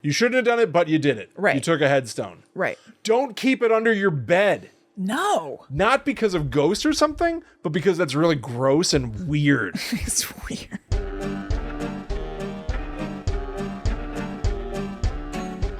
You shouldn't have done it, but you did it. Right. You took a headstone. Right. Don't keep it under your bed. No. Not because of ghosts or something, but because that's really gross and weird. It's weird.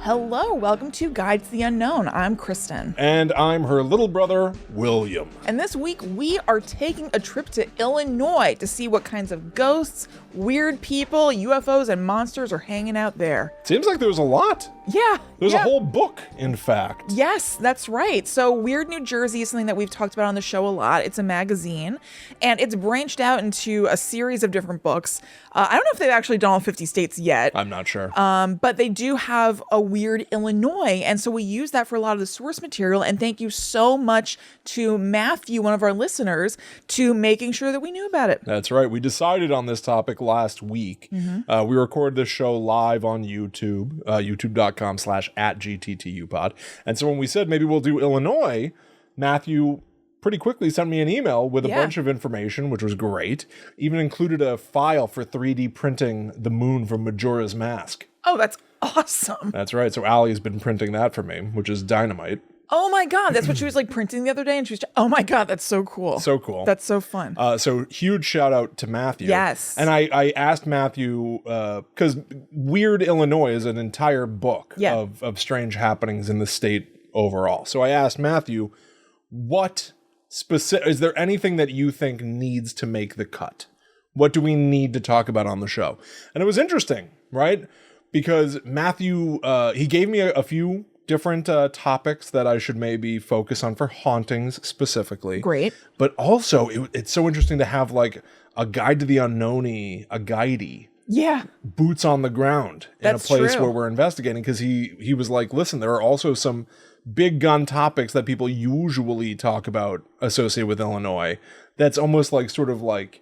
Hello, welcome to Guide to the Unknown. I'm Kristen. And I'm her little brother, William. And this week we are taking a trip to Illinois to see what kinds of ghosts, weird people, UFOs, and monsters are hanging out there. Seems like there was a lot. Yeah. There's a whole book, in fact. Yes, that's right. So Weird New Jersey is something that we've talked about on the show a lot. It's a magazine, and it's branched out into a series of different books. I don't know if they've actually done all 50 states yet. I'm not sure. But they do have a Weird Illinois, and so we use that for a lot of the source material, and thank you so much to Matthew, one of our listeners, to making sure that we knew about it. That's right. We decided on this topic last week. Mm-hmm. We recorded this show live on YouTube, youtube.com/@GTTUpod. And so when we said maybe we'll do Illinois, Matthew pretty quickly sent me an email with a bunch of information, which was great. Even included a file for 3D printing the moon from Majora's Mask. Oh, that's awesome. That's right. So Allie's been printing that for me, which is dynamite. Oh my God, that's what she was like printing the other day, and she was oh my God, that's so cool. So cool. That's so fun. So huge shout out to Matthew. Yes. And I asked Matthew, because Weird Illinois is an entire book of strange happenings in the state overall. So I asked Matthew, is there anything that you think needs to make the cut? What do we need to talk about on the show? And it was interesting, right? Because Matthew, he gave me a few different topics that I should maybe focus on for hauntings specifically. Great. But also, it's so interesting to have like a guide to the unknown-y, a guidey. Yeah. Boots on the ground in a place where we're investigating. Because he was like, listen, there are also some big gun topics that people usually talk about associated with Illinois. That's almost like sort of like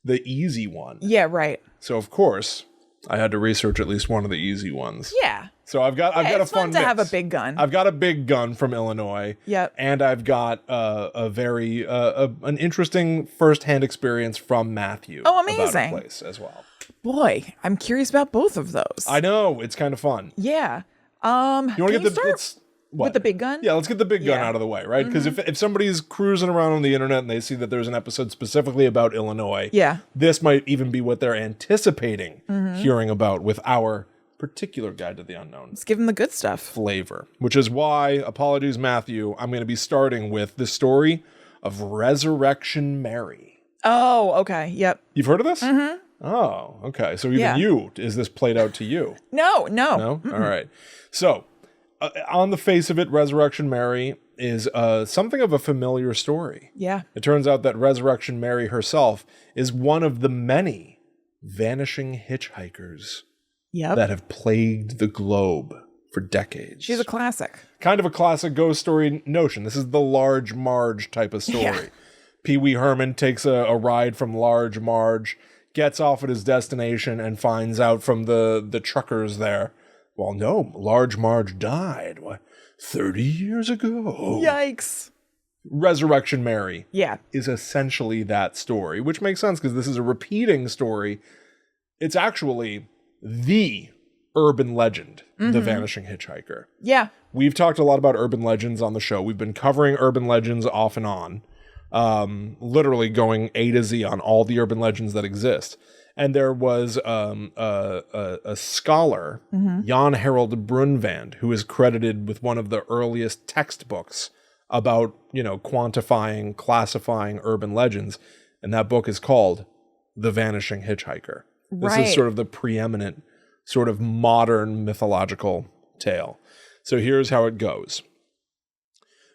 the easy one. Yeah, right. So, of course, I had to research at least one of the easy ones. Yeah. So I've got a fun mix. It's fun to have a big gun. I've got a big gun from Illinois. Yep. And I've got an interesting firsthand experience from Matthew. Oh, amazing. About a place as well. Boy, I'm curious about both of those. I know, it's kind of fun. Yeah. You want to get with the big gun? Yeah, let's get the big gun out of the way, right? Because if somebody's cruising around on the internet and they see that there's an episode specifically about Illinois, this might even be what they're anticipating hearing about with our particular Guide to the Unknown. Let's give them the good stuff. Flavor. Which is why, apologies, Matthew, I'm going to be starting with the story of Resurrection Mary. Oh, okay. Yep. You've heard of this? Mm-hmm. Oh, okay. So even is this played out to you? No? No? All right. So, on the face of it, Resurrection Mary is something of a familiar story. Yeah. It turns out that Resurrection Mary herself is one of the many vanishing hitchhikers that have plagued the globe for decades. She's a classic. Kind of a classic ghost story notion. This is the Large Marge type of story. Yeah. Pee Wee Herman takes a ride from Large Marge, gets off at his destination, and finds out from the truckers there, well, no, Large Marge died 30 years ago. Yikes. Resurrection Mary is essentially that story, which makes sense because this is a repeating story. It's actually the urban legend, the vanishing hitchhiker. Yeah. We've talked a lot about urban legends on the show. We've been covering urban legends off and on, literally going A to Z on all the urban legends that exist. And there was a scholar, Jan Harold Brunvand, who is credited with one of the earliest textbooks about, quantifying, classifying urban legends. And that book is called The Vanishing Hitchhiker. This is sort of the preeminent sort of modern mythological tale. So here's how it goes.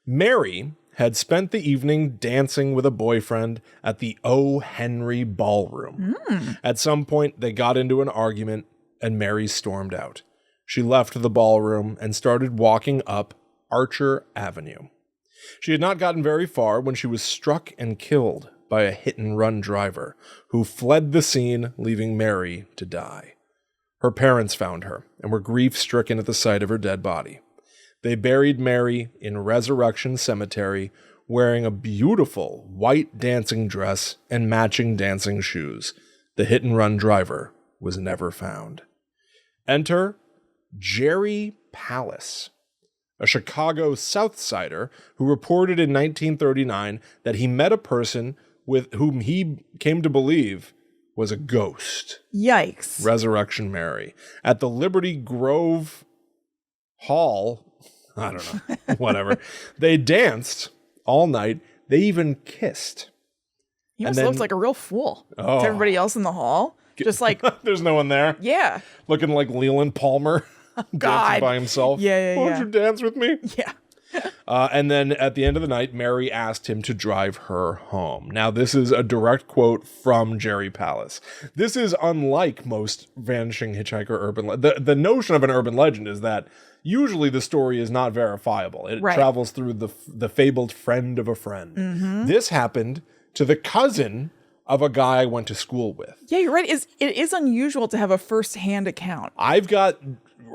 Mary had spent the evening dancing with a boyfriend at the O. Henry Ballroom. At some point, they got into an argument, and Mary stormed out. She left the ballroom and started walking up Archer Avenue. She had not gotten very far when she was struck and killed by a hit-and-run driver who fled the scene, leaving Mary to die. Her parents found her and were grief-stricken at the sight of her dead body. They buried Mary in Resurrection Cemetery, wearing a beautiful white dancing dress and matching dancing shoes. The hit-and-run driver was never found. Enter Jerry Pallas, a Chicago South Sider who reported in 1939 that he met a person with whom he came to believe was a ghost. Yikes. Resurrection Mary. At the Liberty Grove Hall, I don't know, whatever. They danced all night. They even kissed. He must look like a real fool to everybody else in the hall. Just like... There's no one there. Yeah. Looking like Leland Palmer. Dancing by himself. Yeah. Won't you dance with me? Yeah. And then at the end of the night, Mary asked him to drive her home. Now, this is a direct quote from Jerry Pallas. This is unlike most vanishing hitchhiker urban the notion of an urban legend is that usually the story is not verifiable. It travels through the fabled friend of a friend. Mm-hmm. This happened to the cousin of a guy I went to school with. Yeah, you're right. It is unusual to have a first-hand account. I've got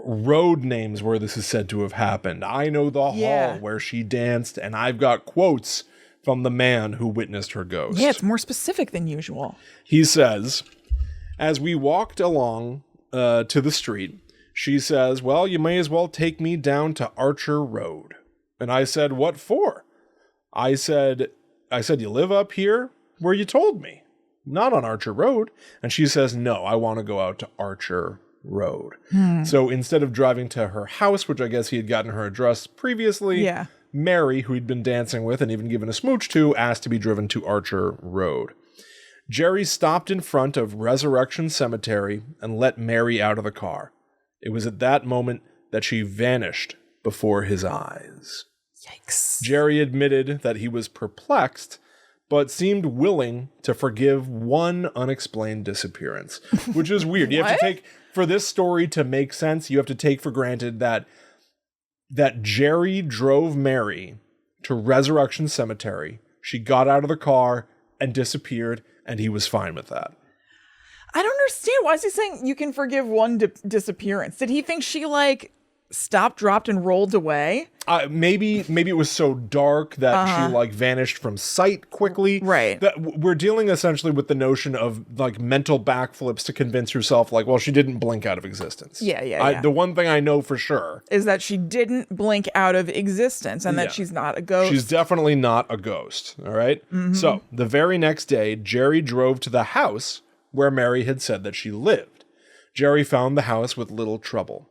road names where this is said to have happened. I know the hall where she danced, and I've got quotes from the man who witnessed her ghost. Yeah, it's more specific than usual. He says, as we walked along to the street, she says, well, you may as well take me down to Archer Road. And I said, what for? I said, you live up here where you told me, not on Archer Road. And she says, no, I want to go out to Archer Road. So instead of driving to her house, which I guess he had gotten her address previously, Mary, who he'd been dancing with and even given a smooch to, asked to be driven to Archer Road. Jerry stopped in front of Resurrection Cemetery and let Mary out of the car. It was at that moment that she vanished before his eyes. Yikes. Jerry admitted that he was perplexed, but seemed willing to forgive one unexplained disappearance, which is weird. You have to take, for this story to make sense, you have to take for granted that Jerry drove Mary to Resurrection Cemetery. She got out of the car and disappeared, and he was fine with that. I don't understand. Why is he saying you can forgive one disappearance? Did he think she stopped, dropped, and rolled away? Maybe it was so dark that she vanished from sight quickly. Right. That we're dealing essentially with the notion of mental backflips to convince herself she didn't blink out of existence. Yeah. The one thing I know for sure is that she didn't blink out of existence and that she's not a ghost. She's definitely not a ghost. All right. Mm-hmm. So the very next day, Jerry drove to the house where Mary had said that she lived. Jerry found the house with little trouble.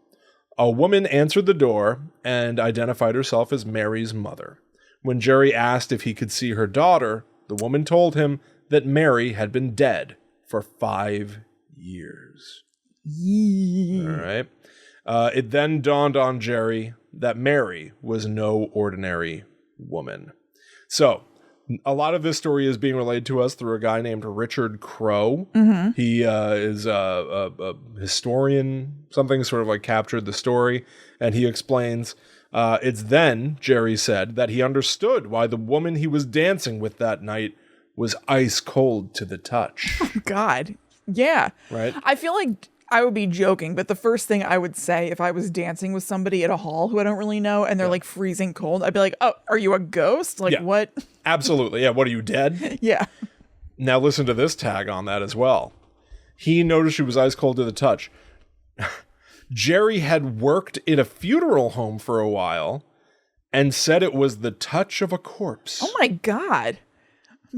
A woman answered the door and identified herself as Mary's mother. When Jerry asked if he could see her daughter, the woman told him that Mary had been dead for 5 years. All right. It then dawned on Jerry that Mary was no ordinary woman. So, a lot of this story is being relayed to us through a guy named Richard Crow. Mm-hmm. He is a historian, something sort of captured the story, and he explains it's then, Jerry said, that he understood why the woman he was dancing with that night was ice cold to the touch. Oh, God. Yeah. Right? I feel like I would be joking, but the first thing I would say if I was dancing with somebody at a hall who I don't really know and they're freezing cold, I'd be like, oh, are you a ghost? What? Absolutely. Yeah. What, are you dead? Yeah. Now listen to this tag on that as well. He noticed she was ice cold to the touch. Jerry had worked in a funeral home for a while and said it was the touch of a corpse. Oh my God.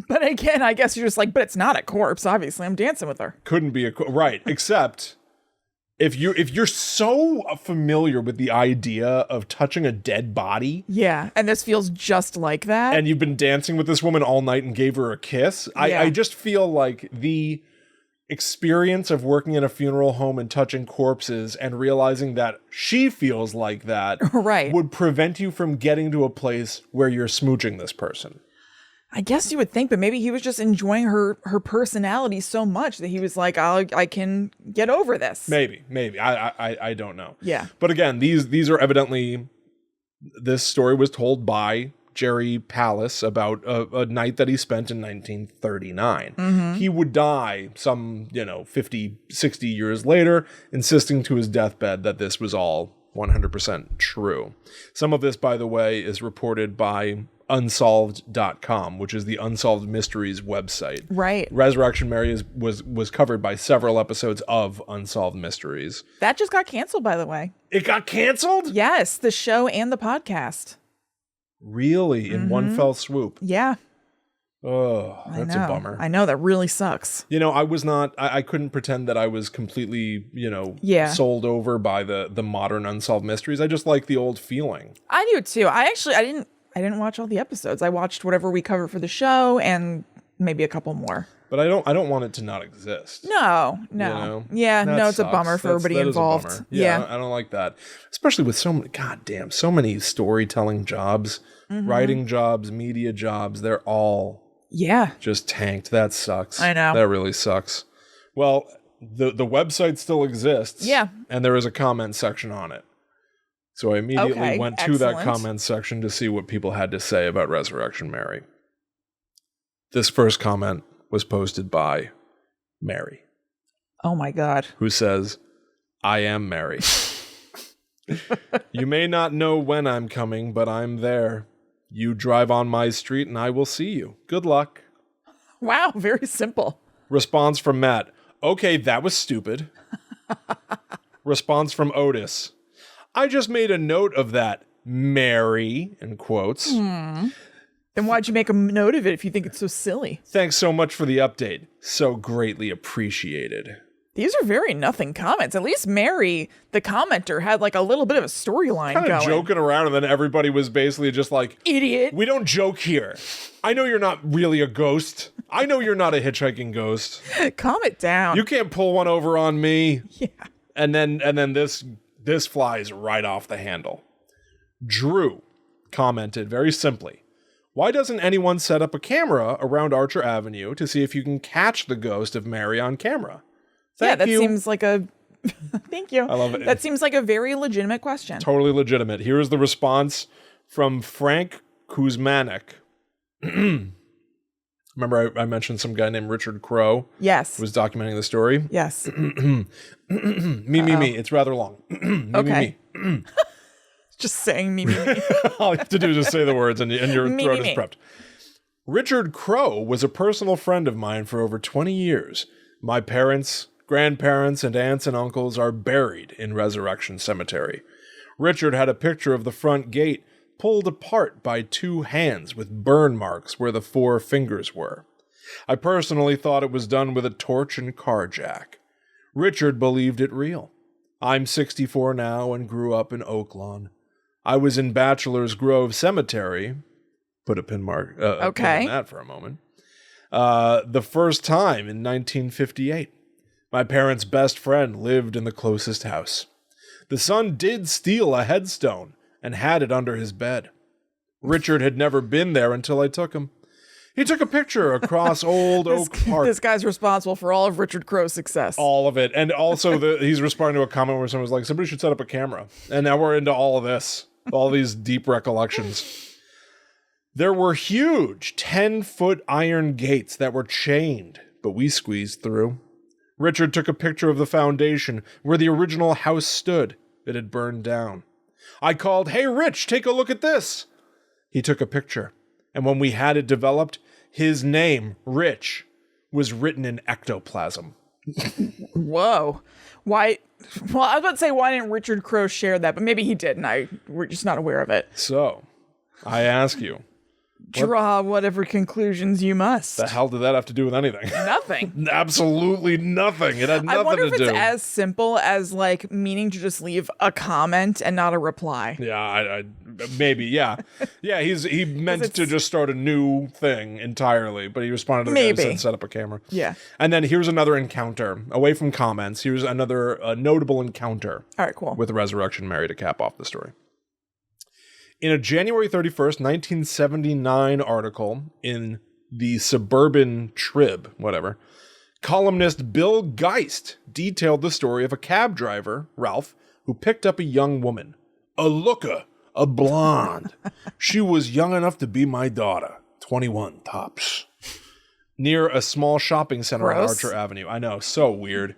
But again, I guess you're just but it's not a corpse. Obviously, I'm dancing with her. Couldn't be right. Except if you're so familiar with the idea of touching a dead body. Yeah, and this feels just like that. And you've been dancing with this woman all night and gave her a kiss. I just feel like the experience of working in a funeral home and touching corpses and realizing that she feels like that would prevent you from getting to a place where you're smooching this person. I guess you would think, but maybe he was just enjoying her personality so much that he was like, I can get over this. Maybe. I don't know. Yeah. But again, these are evidently, this story was told by Jerry Pallas about a night that he spent in 1939. Mm-hmm. He would die some, 50, 60 years later, insisting to his deathbed that this was all 100% true. Some of this, by the way, is reported by unsolved.com, which is the Unsolved Mysteries website. Right. Resurrection Mary was covered by several episodes of Unsolved Mysteries. That just got canceled, by the way. It got canceled? Yes, the show and the podcast. Really? In one fell swoop? Yeah. Oh, that's a bummer. I know, that really sucks. You know, I couldn't pretend that I was completely, sold over by the modern Unsolved Mysteries. I just like the old feeling. I do too. I didn't watch all the episodes. I watched whatever we covered for the show and maybe a couple more. But I don't want it to not exist. No. Yeah, That no, it's sucks. a bummer for everybody that is a involved. bummer. Yeah, I don't like that. Especially with so many storytelling jobs, writing jobs, media jobs. They're all just tanked. That sucks. I know. That really sucks. Well, the website still exists. Yeah. And there is a comment section on it. So I immediately went to that comment section to see what people had to say about Resurrection Mary. This first comment was posted by Mary. Oh my God. Who says, I am Mary. You may not know when I'm coming, but I'm there. You drive on my street and I will see you. Good luck. Wow, very simple. Response from Matt. Okay, that was stupid. Response from Otis. I just made a note of that, Mary, in quotes. Then why'd you make a note of it if you think it's so silly? Thanks so much for the update. So greatly appreciated. These are very nothing comments. At least Mary, the commenter, had like a little bit of a storyline Kind of going. joking around, and then everybody was basically just like, Idiot. we don't joke here. I know you're not really a ghost. I know you're not a hitchhiking ghost. Calm it down. You can't pull one over on me. Yeah. And then this flies right off the handle. Drew commented very simply, why doesn't anyone set up a camera around Archer Avenue to see if you can catch the ghost of Mary on camera? Thank you. Seems like a... Thank you. I love it. That seems like a very legitimate question. Totally legitimate. Here is the response from Frank Kuzmanek. Remember I mentioned some guy named Richard Crow? Yes. Who was documenting the story? Yes. Me. It's rather long. Okay. Me. Just saying me. All you have to do is just say the words and your Me, throat me, is prepped. Richard Crow was a personal friend of mine for over 20 years. My parents, grandparents, and aunts and uncles are buried in Resurrection Cemetery. Richard had a picture of the front gate pulled apart by two hands with burn marks where the four fingers were. I personally thought it was done with a torch and car jack. Richard believed it real. I'm 64 now and grew up in Oaklawn. I was in Bachelor's Grove Cemetery. Put a pin mark on that for a moment. The first time in 1958. My parents' best friend lived in the closest house. The son did steal a headstone and had it under his bed. Richard had never been there until I took him. He took a picture across Old Oak Park. This guy's responsible for all of Richard Crow's success. All of it. And also he's responding to a comment where someone was like, somebody should set up a camera. And now we're into all of this. All these deep recollections. There were huge 10-foot iron gates that were chained, but we squeezed through. Richard took a picture of the foundation where the original house stood. It had burned down. I called, "Hey, Rich, take a look at this." He took a picture, and when we had it developed, his name, Rich, was written in ectoplasm. Whoa. Why? Well, I was about to say, why didn't Richard Crow share that? But maybe he did, and we're just not aware of it. So, I ask you, draw whatever conclusions you must. the hell did that have to do with anything? Nothing. Absolutely nothing. It had nothing to do. I wonder if it's as simple as like meaning to just leave a comment and not a reply. Yeah, I maybe, yeah. Yeah, he meant to just start a new thing entirely, but he responded to the guy who said set up a camera. Yeah. And then here's another encounter. Away from comments, here's another notable encounter. All right, cool. With Resurrection Mary to cap off the story. In a January 31st, 1979 article in the Suburban Trib, whatever, columnist Bill Geist detailed the story of a cab driver, Ralph, who picked up a young woman. A looker, a blonde. She was young enough to be my daughter, 21 tops. Near a small shopping center on Archer Avenue. I know, so weird.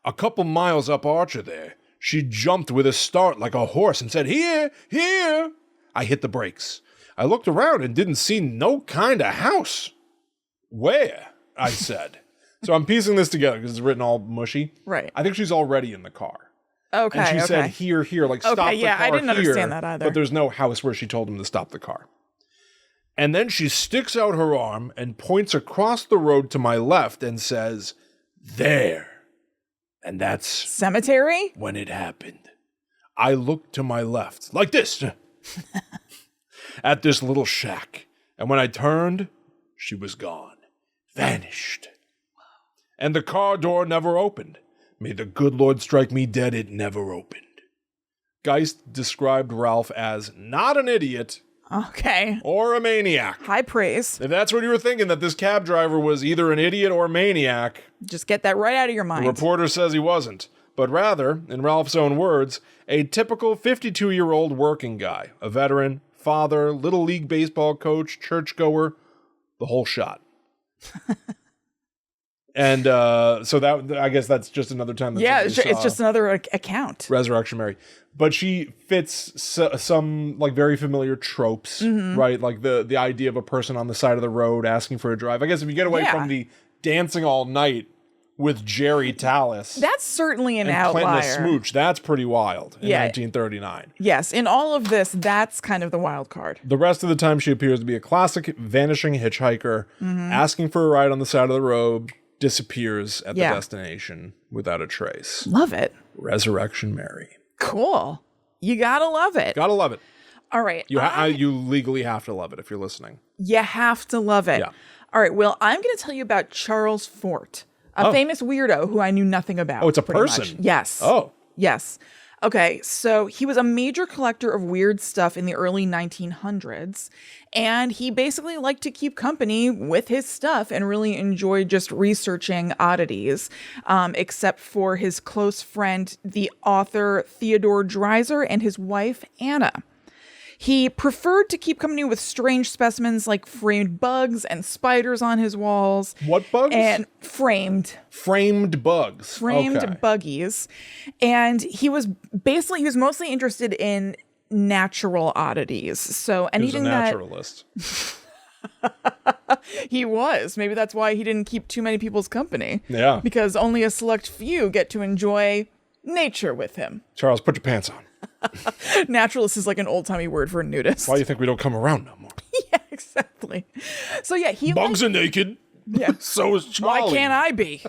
A couple miles up Archer there, she jumped with a start like a horse and said, "Here, here." I hit the brakes. I looked around and didn't see no kind of house. Where? I said. So I'm piecing this together because it's written all mushy. Right. I think she's already in the car. Okay. And she said, here, like, stop the car here. I didn't understand that either. But there's no house where she told him to stop the car. And then she sticks out her arm and points across the road to my left and says, there. And that's... Cemetery? When it happened. I looked to my left, like this, at this little shack. And when I turned, she was gone. Vanished. And the car door never opened. May the good Lord strike me dead, it never opened. Geist described Ralph as not an idiot. Okay. Or a maniac. High praise. If that's what you were thinking, that this cab driver was either an idiot or a maniac. Just get that right out of your mind. The reporter says he wasn't. But rather, in Ralph's own words, a typical 52-year-old working guy. A veteran, father, Little League baseball coach, churchgoer, the whole shot. And so that, I guess that's just another time. That it's just another account. Resurrection Mary. But she fits some like very familiar tropes, right? Like the idea of a person on the side of the road asking for a drive. I guess if you get away from the dancing all night with Jerry Tallis. That's certainly an and outlier. Clinton a smooch. That's pretty wild in 1939. Yes, in all of this, that's kind of the wild card. The rest of the time, she appears to be a classic vanishing hitchhiker, asking for a ride on the side of the road, disappears at the destination without a trace. Love it. Resurrection Mary. Cool. You gotta love it. Gotta love it. All right. You legally have to love it if you're listening. You have to love it. Yeah. All right. Well, I'm going to tell you about Charles Fort, a famous weirdo who I knew nothing about. Oh, it's a person? Much. Yes. Oh. Yes. Okay, so he was a major collector of weird stuff in the early 1900s, and he basically liked to keep company with his stuff and really enjoyed just researching oddities, except for his close friend, the author Theodore Dreiser, and his wife, Anna. He preferred to keep company with strange specimens like framed bugs and spiders on his walls. What bugs? And framed bugs. Framed buggies. And he was mostly interested in natural oddities. So anything that... He was a naturalist. He was. Maybe that's why he didn't keep too many people's company. Yeah. Because only a select few get to enjoy nature with him. Charles, put your pants on. Naturalist is like an old-timey word for a nudist. Why do you think we don't come around no more? Yeah, exactly. So yeah, bugs are naked. Yeah. So is Charlie. Why can't I be?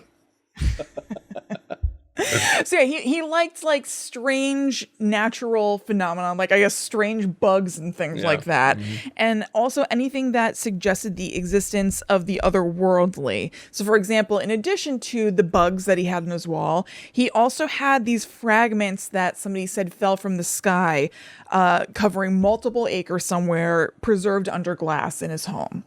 So yeah, he liked like strange natural phenomenon, like I guess strange bugs and things like that. And also anything that suggested the existence of the otherworldly. So for example, in addition to the bugs that he had on his wall, he also had these fragments that somebody said fell from the sky, covering multiple acres somewhere, preserved under glass in his home.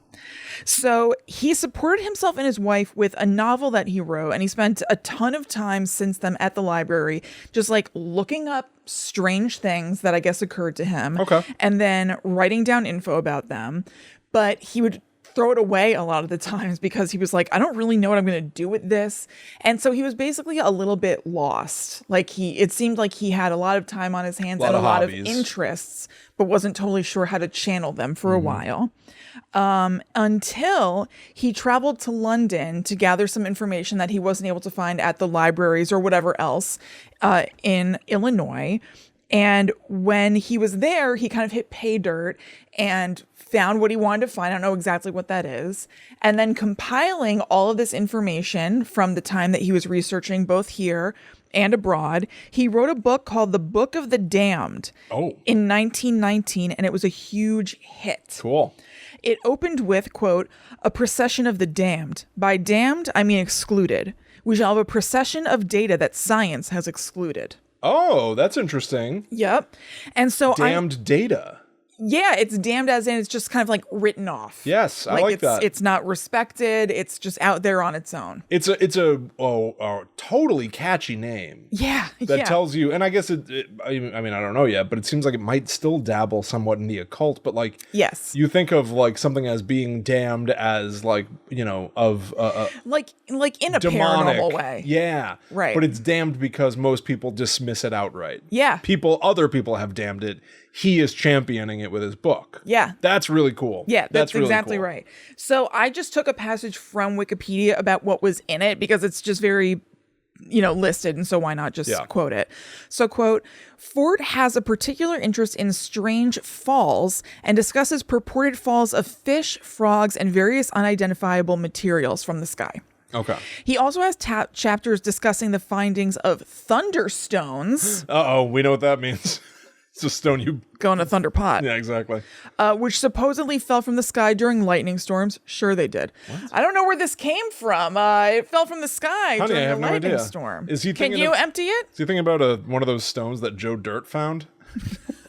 So he supported himself and his wife with a novel that he wrote, and he spent a ton of time since then at the library, just like looking up strange things that I guess occurred to him. Okay. And then writing down info about them. But he would throw it away a lot of the times because he was like, I don't really know what I'm going to do with this. And so he was basically a little bit lost. Like it seemed like he had a lot of time on his hands and a lot of interests, but wasn't totally sure how to channel them for a while. Until he traveled to London to gather some information that he wasn't able to find at the libraries or whatever else in Illinois. And when he was there, he kind of hit pay dirt and found what he wanted to find. I don't know exactly what that is. And then compiling all of this information from the time that he was researching both here and abroad, he wrote a book called The Book of the Damned in 1919, and it was a huge hit. Cool. It opened with, quote, a procession of the damned. By damned, I mean excluded. We shall have a procession of data that science has excluded. Oh, that's interesting. Yep. And so damned data. Yeah, it's damned as in it's just kind of like written off. Yes, I like that. It's not respected. It's just out there on its own. It's a totally catchy name. Yeah, that tells you, and I guess I mean, I don't know yet, but it seems like it might still dabble somewhat in the occult. But like, yes, you think of like something as being damned as like of like in a demonic, paranormal way. Yeah, right. But it's damned because most people dismiss it outright. Yeah, other people have damned it. He is championing it it with his book. Yeah. That's really cool. Yeah, that's really exactly cool. right. So I just took a passage from Wikipedia about what was in it because it's just very, listed. And so why not just quote it? So, quote, Fort has a particular interest in strange falls and discusses purported falls of fish, frogs, and various unidentifiable materials from the sky. Okay. He also has chapters discussing the findings of thunderstones. Uh-oh, we know what that means. It's a stone you... Going to Thunder Pot. Yeah, exactly. Which supposedly fell from the sky during lightning storms. Sure they did. What? I don't know where this came from. It fell from the sky during a lightning storm. Can you empty it? Is he thinking about one of those stones that Joe Dirt found?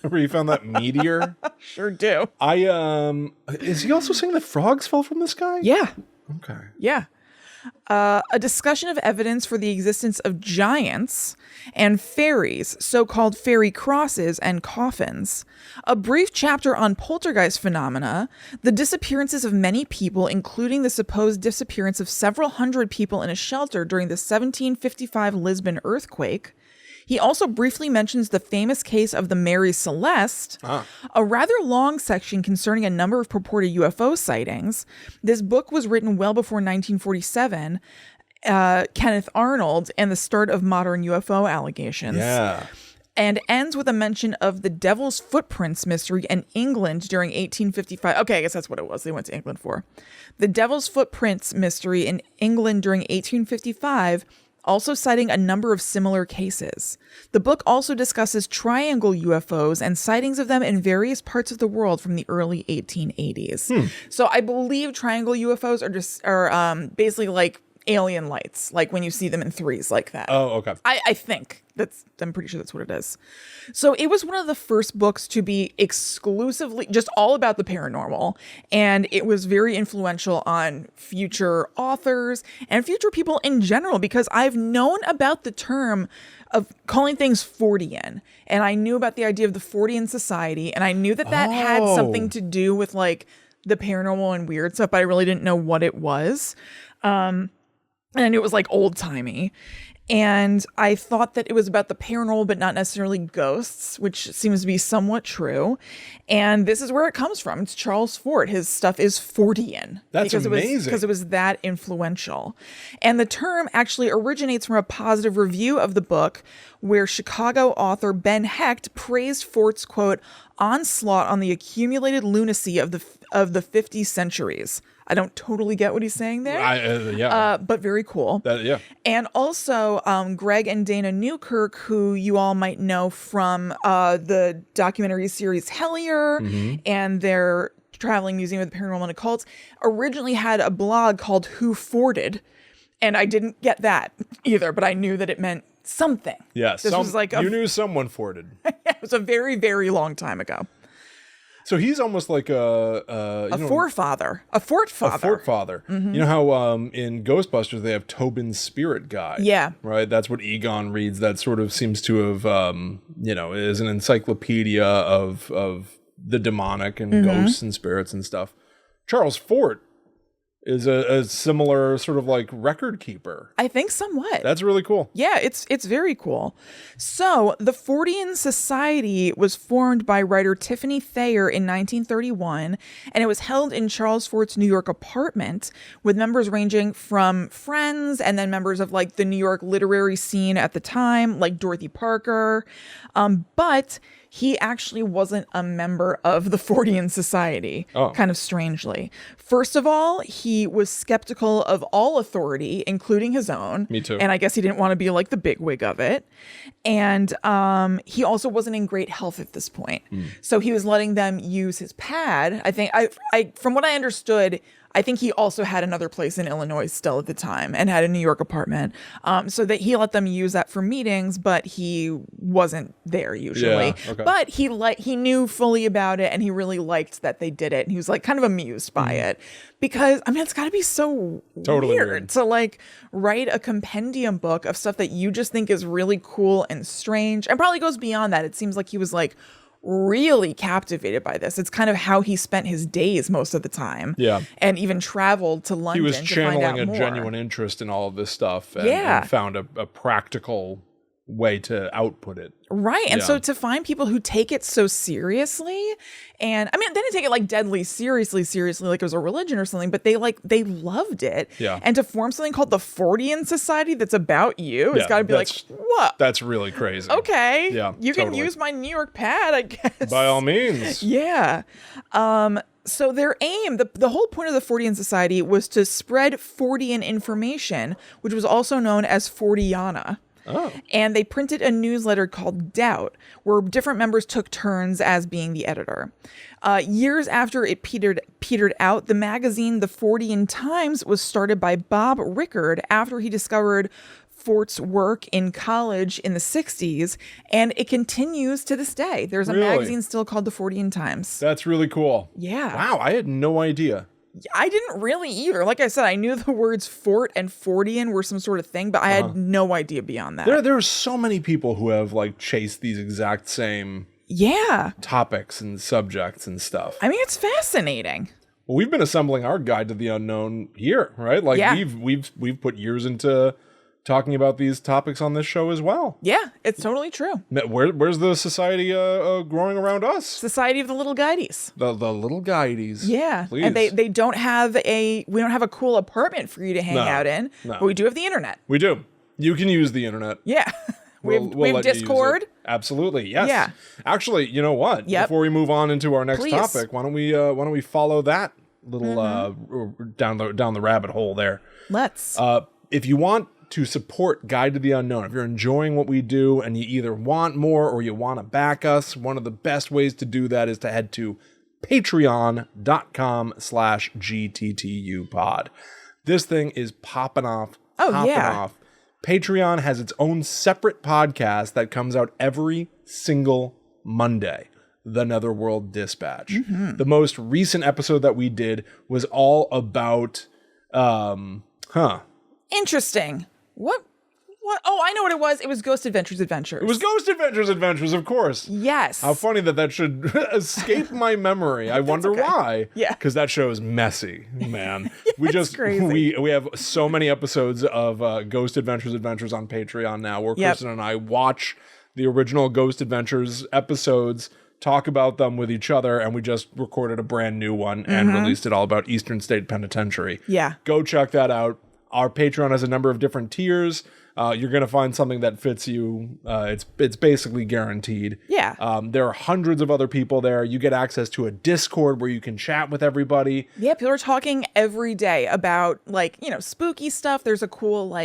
Remember he found that meteor? Sure do. Is he also saying that frogs fell from the sky? Yeah. Okay. Yeah. A discussion of evidence for the existence of giants and fairies, so-called fairy crosses and coffins, a brief chapter on poltergeist phenomena, the disappearances of many people, including the supposed disappearance of several hundred people in a shelter during the 1755 Lisbon earthquake. He also briefly mentions the famous case of the Mary Celeste, a rather long section concerning a number of purported UFO sightings. This book was written well before 1947, Kenneth Arnold, and the start of modern UFO allegations. Yeah. And ends with a mention of the Devil's Footprints mystery in England during 1855. Okay, I guess that's what it was. They went to England for. The Devil's Footprints mystery in England during 1855, also citing a number of similar cases. The book also discusses triangle UFOs and sightings of them in various parts of the world from the early 1880s. So I believe triangle UFOs are basically like alien lights, like when you see them in threes like that. Oh, okay. I think I'm pretty sure that's what it is. So it was one of the first books to be exclusively just all about the paranormal. And it was very influential on future authors and future people in general, because I've known about the term of calling things Fortean. And I knew about the idea of the Fortean Society. And I knew that had something to do with like the paranormal and weird stuff, but I really didn't know what it was. And I knew it was like old timey. And I thought that it was about the paranormal, but not necessarily ghosts, which seems to be somewhat true. And this is where it comes from. It's Charles Fort. His stuff is Fortean. That's amazing. Because it was that influential. And the term actually originates from a positive review of the book where Chicago author Ben Hecht praised Fort's, quote, onslaught on the accumulated lunacy of the 50 centuries. I don't totally get what he's saying there. But very cool. And also Greg and Dana Newkirk, who you all might know from the documentary series Hellier and their traveling museum of the paranormal and occults, originally had a blog called Who Forted. And I didn't get that either, but I knew that it meant something. Yes. This was like you knew someone forted. It was a very, very long time ago. So he's almost like a forefather, a Fort father. A Fort father. You know how in Ghostbusters they have Tobin's spirit guide? Yeah. Right? That's what Egon reads. That sort of seems to have, is an encyclopedia of the demonic and ghosts and spirits and stuff. Charles Fort is a similar sort of like record keeper. I think somewhat. That's really cool. Yeah, it's very cool. So the Fortean Society was formed by writer Tiffany Thayer in 1931, and it was held in Charles Fort's New York apartment with members ranging from friends and then members of like the New York literary scene at the time, like Dorothy Parker. But he actually wasn't a member of the Fortean Society, kind of strangely. First of all, he was skeptical of all authority, including his own. Me too. And I guess he didn't want to be like the bigwig of it. And he also wasn't in great health at this point. So he was letting them use his pad. I think, from what I understood, I think he also had another place in Illinois still at the time and had a New York apartment. So that he let them use that for meetings, but he wasn't there usually. Yeah, okay. But he knew fully about it and he really liked that they did it. And he was like kind of amused by it because, I mean, it's got to be so weird to like write a compendium book of stuff that you just think is really cool and strange and probably goes beyond that. It seems like he was like really captivated by this. It's kind of how he spent his days most of the time. Yeah. And even traveled to London. He was channeling a genuine interest in all of this stuff and found a practical way to output it. Right. And Yeah. so to find people who take it so seriously, and I mean, they didn't take it like deadly seriously, like it was a religion or something, but they loved it. Yeah. And to form something called the Fortean Society that's about you, it's Yeah, got to be like, what? That's really crazy. Okay. Yeah, You can totally. use my New York pad, I guess. By all means. Yeah. So their aim, the whole point of the Fortean Society was to spread Fortean information, which was also known as Forteana. Oh. And they printed a newsletter called Doubt, where different members took turns as being the editor. Years after it petered out, the magazine The Fortean Times was started by Bob Rickard after he discovered Fort's work in college in the 60s, and it continues to this day. There's a Really? magazine still called The Fortean Times. That's really cool. Yeah. Wow, I had no idea. I didn't really either. Like I said, I knew the words Fort and Fortean were some sort of thing, but I had no idea beyond that. There are so many people who have like chased these exact same Yeah. topics and subjects and stuff. I mean, it's fascinating. Well, we've been assembling our guide to the unknown here, right? Like Yeah. we've put years into talking about these topics on this show as well. Yeah, it's totally true. Where's the society growing around us? Society of the Little Guideys. The little guideys. Yeah. Please. And they don't have we don't have a cool apartment for you to hang out in, but we do have the internet. We do. You can use the internet. Yeah. We have let you use Discord. it. Absolutely. Yes. Yeah. Actually, you know what? Yep. Before we move on into our next Please. topic, why don't we follow that little down the rabbit hole there? Let's. If you want to support Guide to the Unknown, if you're enjoying what we do and you either want more or you want to back us, one of the best ways to do that is to head to patreon.com/GTTUpod. This thing is popping off. Patreon has its own separate podcast that comes out every single Monday. The Netherworld Dispatch. The most recent episode that we did was all about, Interesting. What? Oh, I know what it was. It was Ghost Adventures. It was Ghost Adventures, of course. Yes. How funny that should escape my memory. I wonder why. Yeah. Because that show is messy, man. crazy. We have so many episodes of Ghost Adventures on Patreon now where Yep. Kristen and I watch the original Ghost Adventures episodes, talk about them with each other, and we just recorded a brand new one and released it all about Eastern State Penitentiary. Yeah. Go check that out. Our Patreon has a number of different tiers. You're going to find something that fits you. It's basically guaranteed. Yeah. There are hundreds of other people there. You get access to a Discord where you can chat with everybody. Yeah, people are talking every day about spooky stuff. There's a cool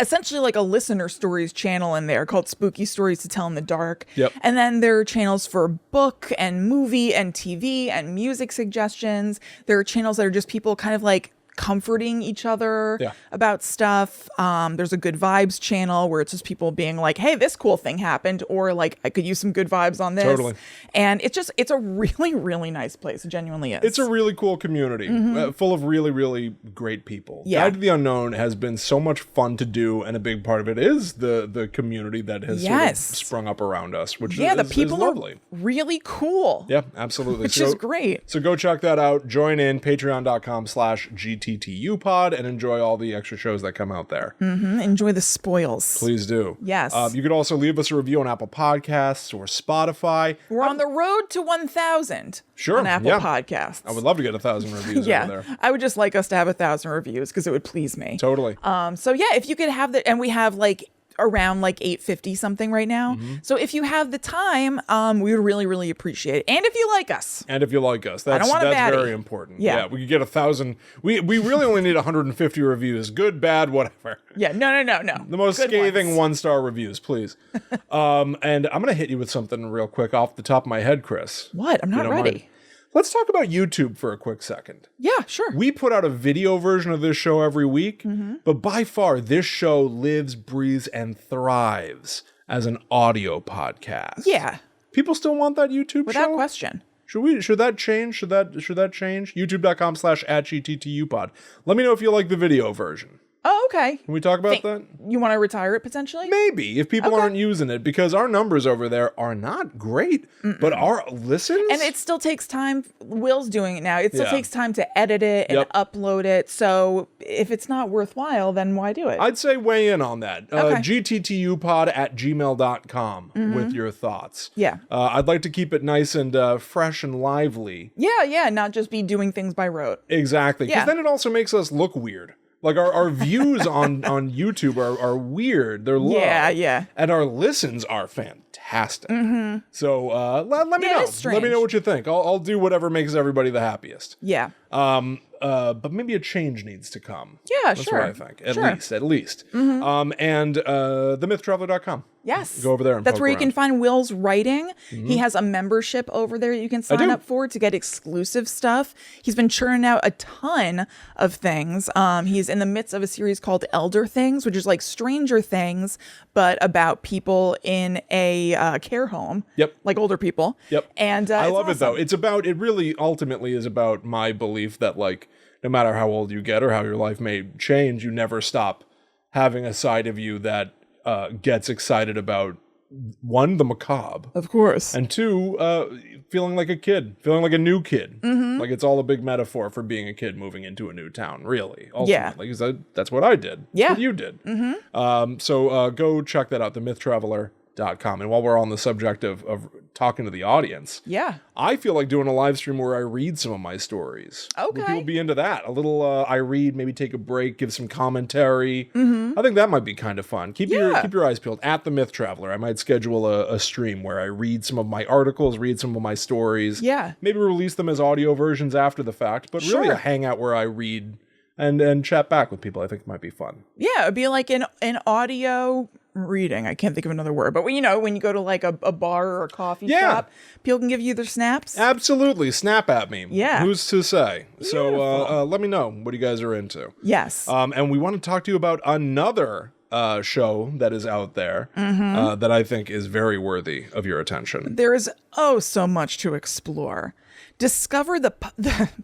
essentially like a listener stories channel in there called Spooky Stories to Tell in the Dark. Yep. And then there are channels for book and movie and TV and music suggestions. There are channels that are just people kind of like comforting each other about stuff. There's a good vibes channel where it's just people being like, hey, this cool thing happened, or like, I could use some good vibes on this. Totally. And it's a really, really nice place. It genuinely is. It's a really cool community full of really, really great people. Yeah. Guide to the Unknown has been so much fun to do, and a big part of it is the community that has sort of sprung up around us, which the people is lovely. Are really cool. Yeah, absolutely. Which is great. So go check that out. Join in patreon.com/GTTUpod and enjoy all the extra shows that come out there. Enjoy the spoils. Please do. Yes. You could also leave us a review on Apple Podcasts or Spotify. We're on the road to 1,000 Sure, on Apple yeah. Podcasts. I would love to get 1,000 reviews over there. I would just like us to have 1,000 reviews because it would please me. Totally. So yeah, if you could have and we have around 850 something right now. So if you have the time, we would really, really appreciate it. And if you like us. That's don't want a baddie. very important. Yeah. We could get 1,000. We really only need 150 reviews. Good, bad, whatever. Yeah, no. The most Good scathing ones. 1-star reviews, please. And I'm going to hit you with something real quick off the top of my head, Chris. What? I'm not ready. Mind. Let's talk about YouTube for a quick second. Yeah, sure. We put out a video version of this show every week, but by far, this show lives, breathes, and thrives as an audio podcast. Yeah. People still want that YouTube show? Without question. Should that change? Should that change? YouTube.com/@GTTUpod. Let me know if you like the video version. Oh, okay. Can we talk about that? You want to retire it potentially? Maybe, if people aren't using it, because our numbers over there are not great, but our listens... And it still takes time. Will's doing it now. It still Yeah. takes time to edit it and upload it. So if it's not worthwhile, then why do it? I'd say weigh in on that. Okay. gttupod@gmail.com with your thoughts. Yeah. I'd like to keep it nice and fresh and lively. Yeah. Not just be doing things by rote. Exactly. Because Yeah. then it also makes us look weird. Like our views on YouTube are weird. They're low. Yeah. And our listens are fantastic. So let me know. it's strange. Let me know what you think. I'll do whatever makes everybody the happiest. Yeah. But maybe a change needs to come. Yeah, That's sure. what I think. At least. And themythtraveler.com. Yes. Go over there and That's poke where you around. can find Will's writing. He has a membership over there you can sign up for to get exclusive stuff. He's been churning out a ton of things. He's in the midst of a series called Elder Things, which is like Stranger Things, but about people in a care home. Yep. Like older people. Yep. And I it's love it though. awesome. It really ultimately is about my belief that like, no matter how old you get or how your life may change, you never stop having a side of you that gets excited about, one, the macabre. Of course. And two, feeling like a kid, feeling like a new kid. Like it's all a big metaphor for being a kid moving into a new town, really. Ultimately, because that's what I did. Yeah. That's what you did. So go check that out, themythtraveler.com. And while we're on the subject of talking to the audience, Yeah. I feel like doing a live stream where I read some of my stories. Okay. Would people be into that? A little I read, maybe take a break, give some commentary. I think that might be kind of fun. Keep your eyes peeled at the Myth Traveler. I might schedule a stream where I read some of my articles, read some of my stories. Yeah. Maybe release them as audio versions after the fact, but really Sure. a hangout where I read and chat back with people. I think might be fun. Yeah, it'd be like an audio reading. I can't think of another word, but when you go to like a bar or a coffee shop, people can give you their snaps. Absolutely. Snap at me. Yeah. Who's to say? So Beautiful. let me know what you guys are into. Yes. And we want to talk to you about another show that is out there that I think is very worthy of your attention. There is so much to explore. Discover the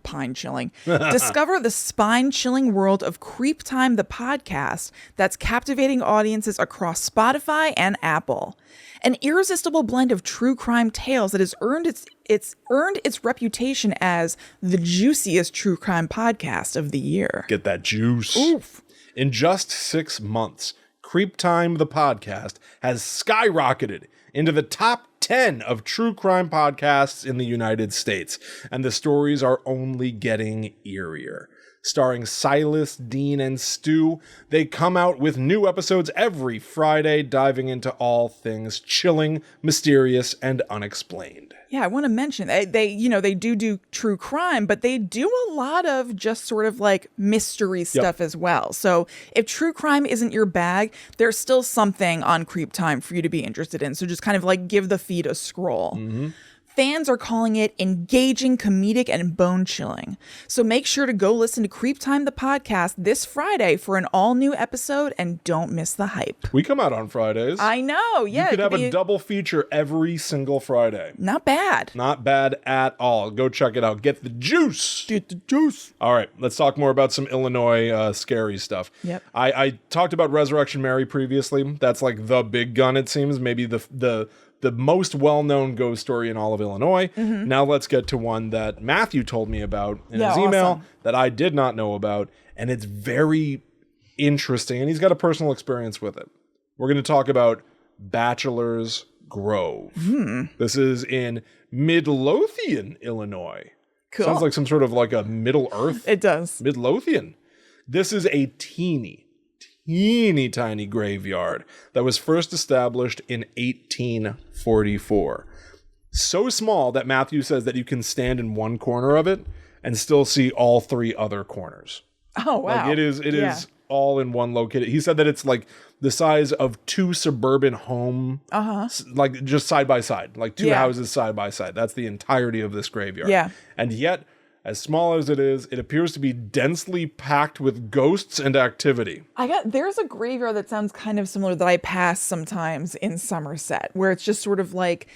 pine-chilling. Discover the spine-chilling world of Creep Time, the podcast that's captivating audiences across Spotify and Apple. An irresistible blend of true crime tales that has earned its reputation as the juiciest true crime podcast of the year. Get that juice. Oof. In just 6 months, Creep Time, the podcast, has skyrocketed into the top 10 of true crime podcasts in the United States, and the stories are only getting eerier. Starring Silas, Dean, and Stu, they come out with new episodes every Friday, diving into all things chilling, mysterious, and unexplained. Yeah, I want to mention they do true crime, but they do a lot of just sort of like mystery stuff as well. So if true crime isn't your bag, there's still something on Creep Time for you to be interested in. So just kind of like give the feed a scroll. Fans are calling it engaging, comedic, and bone-chilling. So make sure to go listen to Creep Time, the podcast, this Friday for an all-new episode, and don't miss the hype. We come out on Fridays. I know, yeah. You could have a double feature every single Friday. Not bad. Not bad at all. Go check it out. Get the juice. Get the juice. All right, let's talk more about some Illinois scary stuff. Yep. I talked about Resurrection Mary previously. That's like the big gun, it seems. Maybe the most well-known ghost story in all of Illinois. Now let's get to one that Matthew told me about in his email that I did not know about, and it's very interesting, and he's got a personal experience with it. We're going to talk about Bachelor's Grove. This is in Midlothian, Illinois. Cool. Sounds like some sort of like a Middle Earth. It does. Midlothian. This is a teeny tiny graveyard that was first established in 1844. So small that Matthew says that you can stand in one corner of it and still see all three other corners. Oh, wow. Like it is all in one location. He said that it's like the size of two suburban home, like just side by side, like two houses side by side. That's the entirety of this graveyard. Yeah. And yet, as small as it is, it appears to be densely packed with ghosts and activity. There's a graveyard that sounds kind of similar that I pass sometimes in Somerset, where it's just sort of like,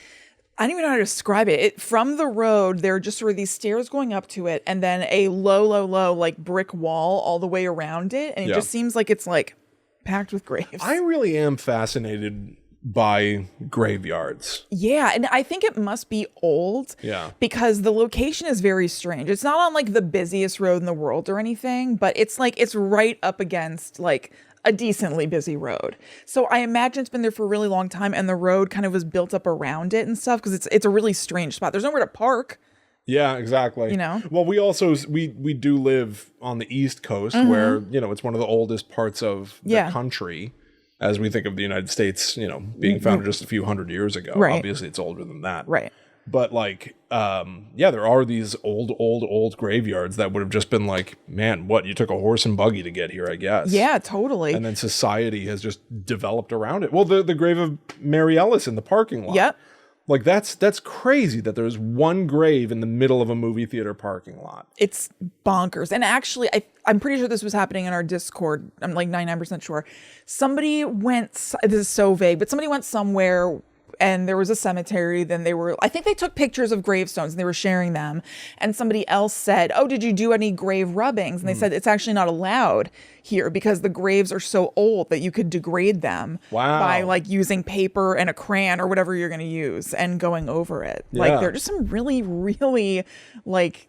I don't even know how to describe it. From the road, there are just sort of these stairs going up to it, and then a low, like brick wall all the way around it. And it just seems like it's like packed with graves. I really am fascinated by graveyards. Yeah, and I think it must be old. Yeah. Because the location is very strange. It's not on like the busiest road in the world or anything, but it's like it's right up against like a decently busy road. So I imagine it's been there for a really long time, and the road kind of was built up around it and stuff, because it's a really strange spot. There's nowhere to park. Yeah, exactly. You know? Well, we also we do live on the East Coast, where, you know, it's one of the oldest parts of the country, as we think of the United States, you know, being founded just a few hundred years ago. Right. Obviously, it's older than that. Right. But like, there are these old graveyards that would have just been like, man, what, you took a horse and buggy to get here, I guess. Yeah, totally. And then society has just developed around it. Well, the grave of Mary Ellis in the parking lot. Yep. Like, that's crazy that there's one grave in the middle of a movie theater parking lot. It's bonkers. And actually, I'm pretty sure this was happening in our Discord. I'm like 99% sure. Somebody went, this is so vague, but somebody went somewhere and there was a cemetery. Then I think they took pictures of gravestones and they were sharing them. And somebody else said, oh, did you do any grave rubbings? And they said it's actually not allowed here because the graves are so old that you could degrade them by like using paper and a crayon or whatever you're going to use and going over it. Yeah. Like, there are just some really, really like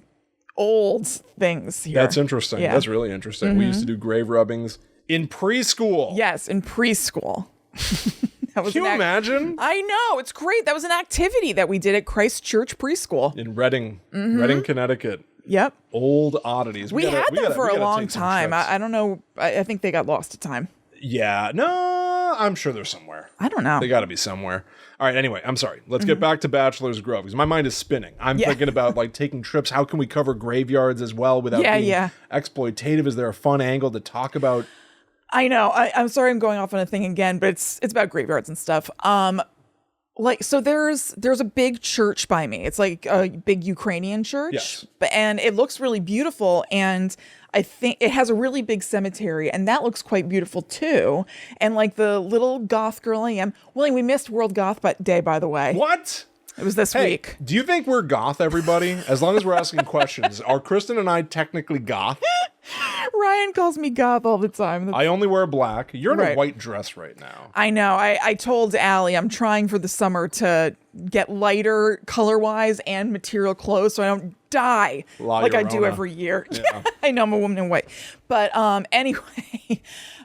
old things here. That's interesting. Yeah. That's really interesting. We used to do grave rubbings in preschool. Yes, in preschool. Can you imagine? I know. It's great. That was an activity that we did at Christ Church Preschool. In Reading, Reading, Connecticut. Yep. Old oddities. We had them for a long time. I don't know. I think they got lost to time. Yeah. No, I'm sure they're somewhere. I don't know. They got to be somewhere. All right. Anyway, I'm sorry. Let's get back to Bachelor's Grove, because my mind is spinning. I'm thinking about like taking trips. How can we cover graveyards as well without being exploitative? Is there a fun angle to talk about? I know. I'm sorry I'm going off on a thing again, but it's about graveyards and stuff. Like, so there's a big church by me. It's like a big Ukrainian church. Yes. And it looks really beautiful. And I think it has a really big cemetery, and that looks quite beautiful too. And like the little goth girl I am. William, we missed World Goth Day, by the way. What? It was this week. Do you think we're goth, everybody? As long as we're asking questions. Are Kristen and I technically goth? Ryan calls me goth all the time. I only wear black. You're in a white dress right now. I know. I told Allie I'm trying for the summer to get lighter color-wise and material clothes so I don't die like I do every year. Yeah. I know I'm a woman in white. But anyway,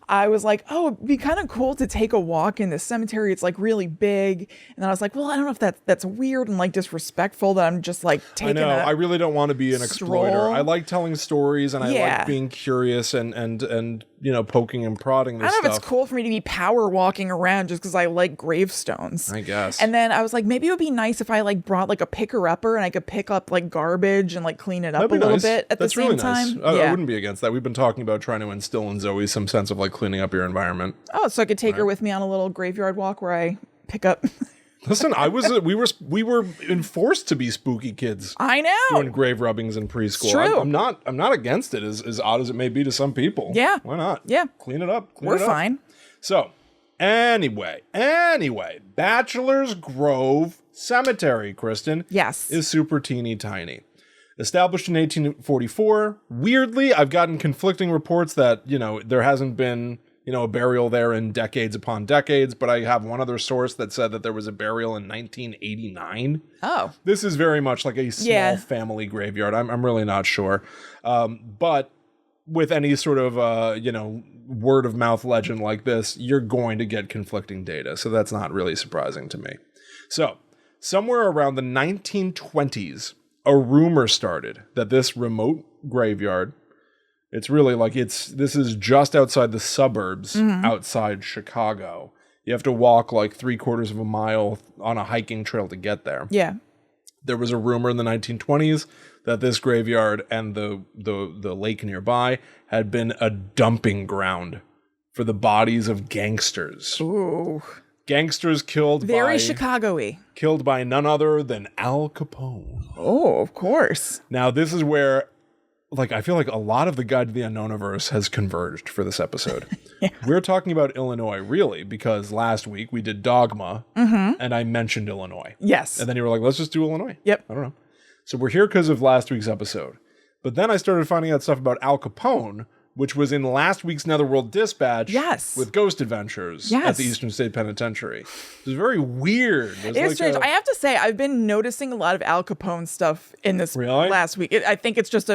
I was like, oh, it'd be kind of cool to take a walk in this cemetery. It's like really big. And then I was like, well, I don't know if that's weird and like disrespectful that I'm just like taking I really don't want to be an exploiter. I like telling stories, and I like being curious and you know, poking and prodding this stuff. I don't know if it's cool for me to be power walking around just because I like gravestones. I guess. And then I was like, maybe it would be nice if I like brought like a picker-upper and I could pick up like garbage and like clean it up a little bit at the same time. I wouldn't be against that. We've been talking about trying to instill in Zoe some sense of like cleaning up your environment. Oh, so I could take her with me on a little graveyard walk where I pick up. Listen, we were enforced to be spooky kids. I know. Doing grave rubbings in preschool. It's true. I'm not against it, as odd as it may be to some people. Yeah. Why not? Yeah. Clean it up. We're fine. So, anyway, Bachelor's Grove Cemetery, Kristen. Yes. Is super teeny tiny. Established in 1844. Weirdly, I've gotten conflicting reports that, you know, there hasn't been, you know, a burial there in decades upon decades, but I have one other source that said that there was a burial in 1989. Oh. This is very much like a small family graveyard. I'm really not sure. But with any sort of, you know, word of mouth legend like this, you're going to get conflicting data. So that's not really surprising to me. So somewhere around the 1920s, a rumor started that this remote graveyard, it's really like this is just outside the suburbs, outside Chicago. You have to walk like 3/4 of a mile on a hiking trail to get there. Yeah. There was a rumor in the 1920s that this graveyard and the lake nearby had been a dumping ground for the bodies of gangsters. Ooh. Gangsters killed very Chicago-y. Killed by none other than Al Capone. Oh, of course. Now, this is where like, I feel like a lot of the Guide to the Unknowniverse has converged for this episode. We're talking about Illinois, really, because last week we did Dogma, and I mentioned Illinois. Yes. And then you were like, let's just do Illinois. Yep. I don't know. So we're here because of last week's episode. But then I started finding out stuff about Al Capone, which was in last week's Netherworld Dispatch with Ghost Adventures at the Eastern State Penitentiary. It was very weird. It is strange. I have to say, I've been noticing a lot of Al Capone stuff in this last week. I think it's just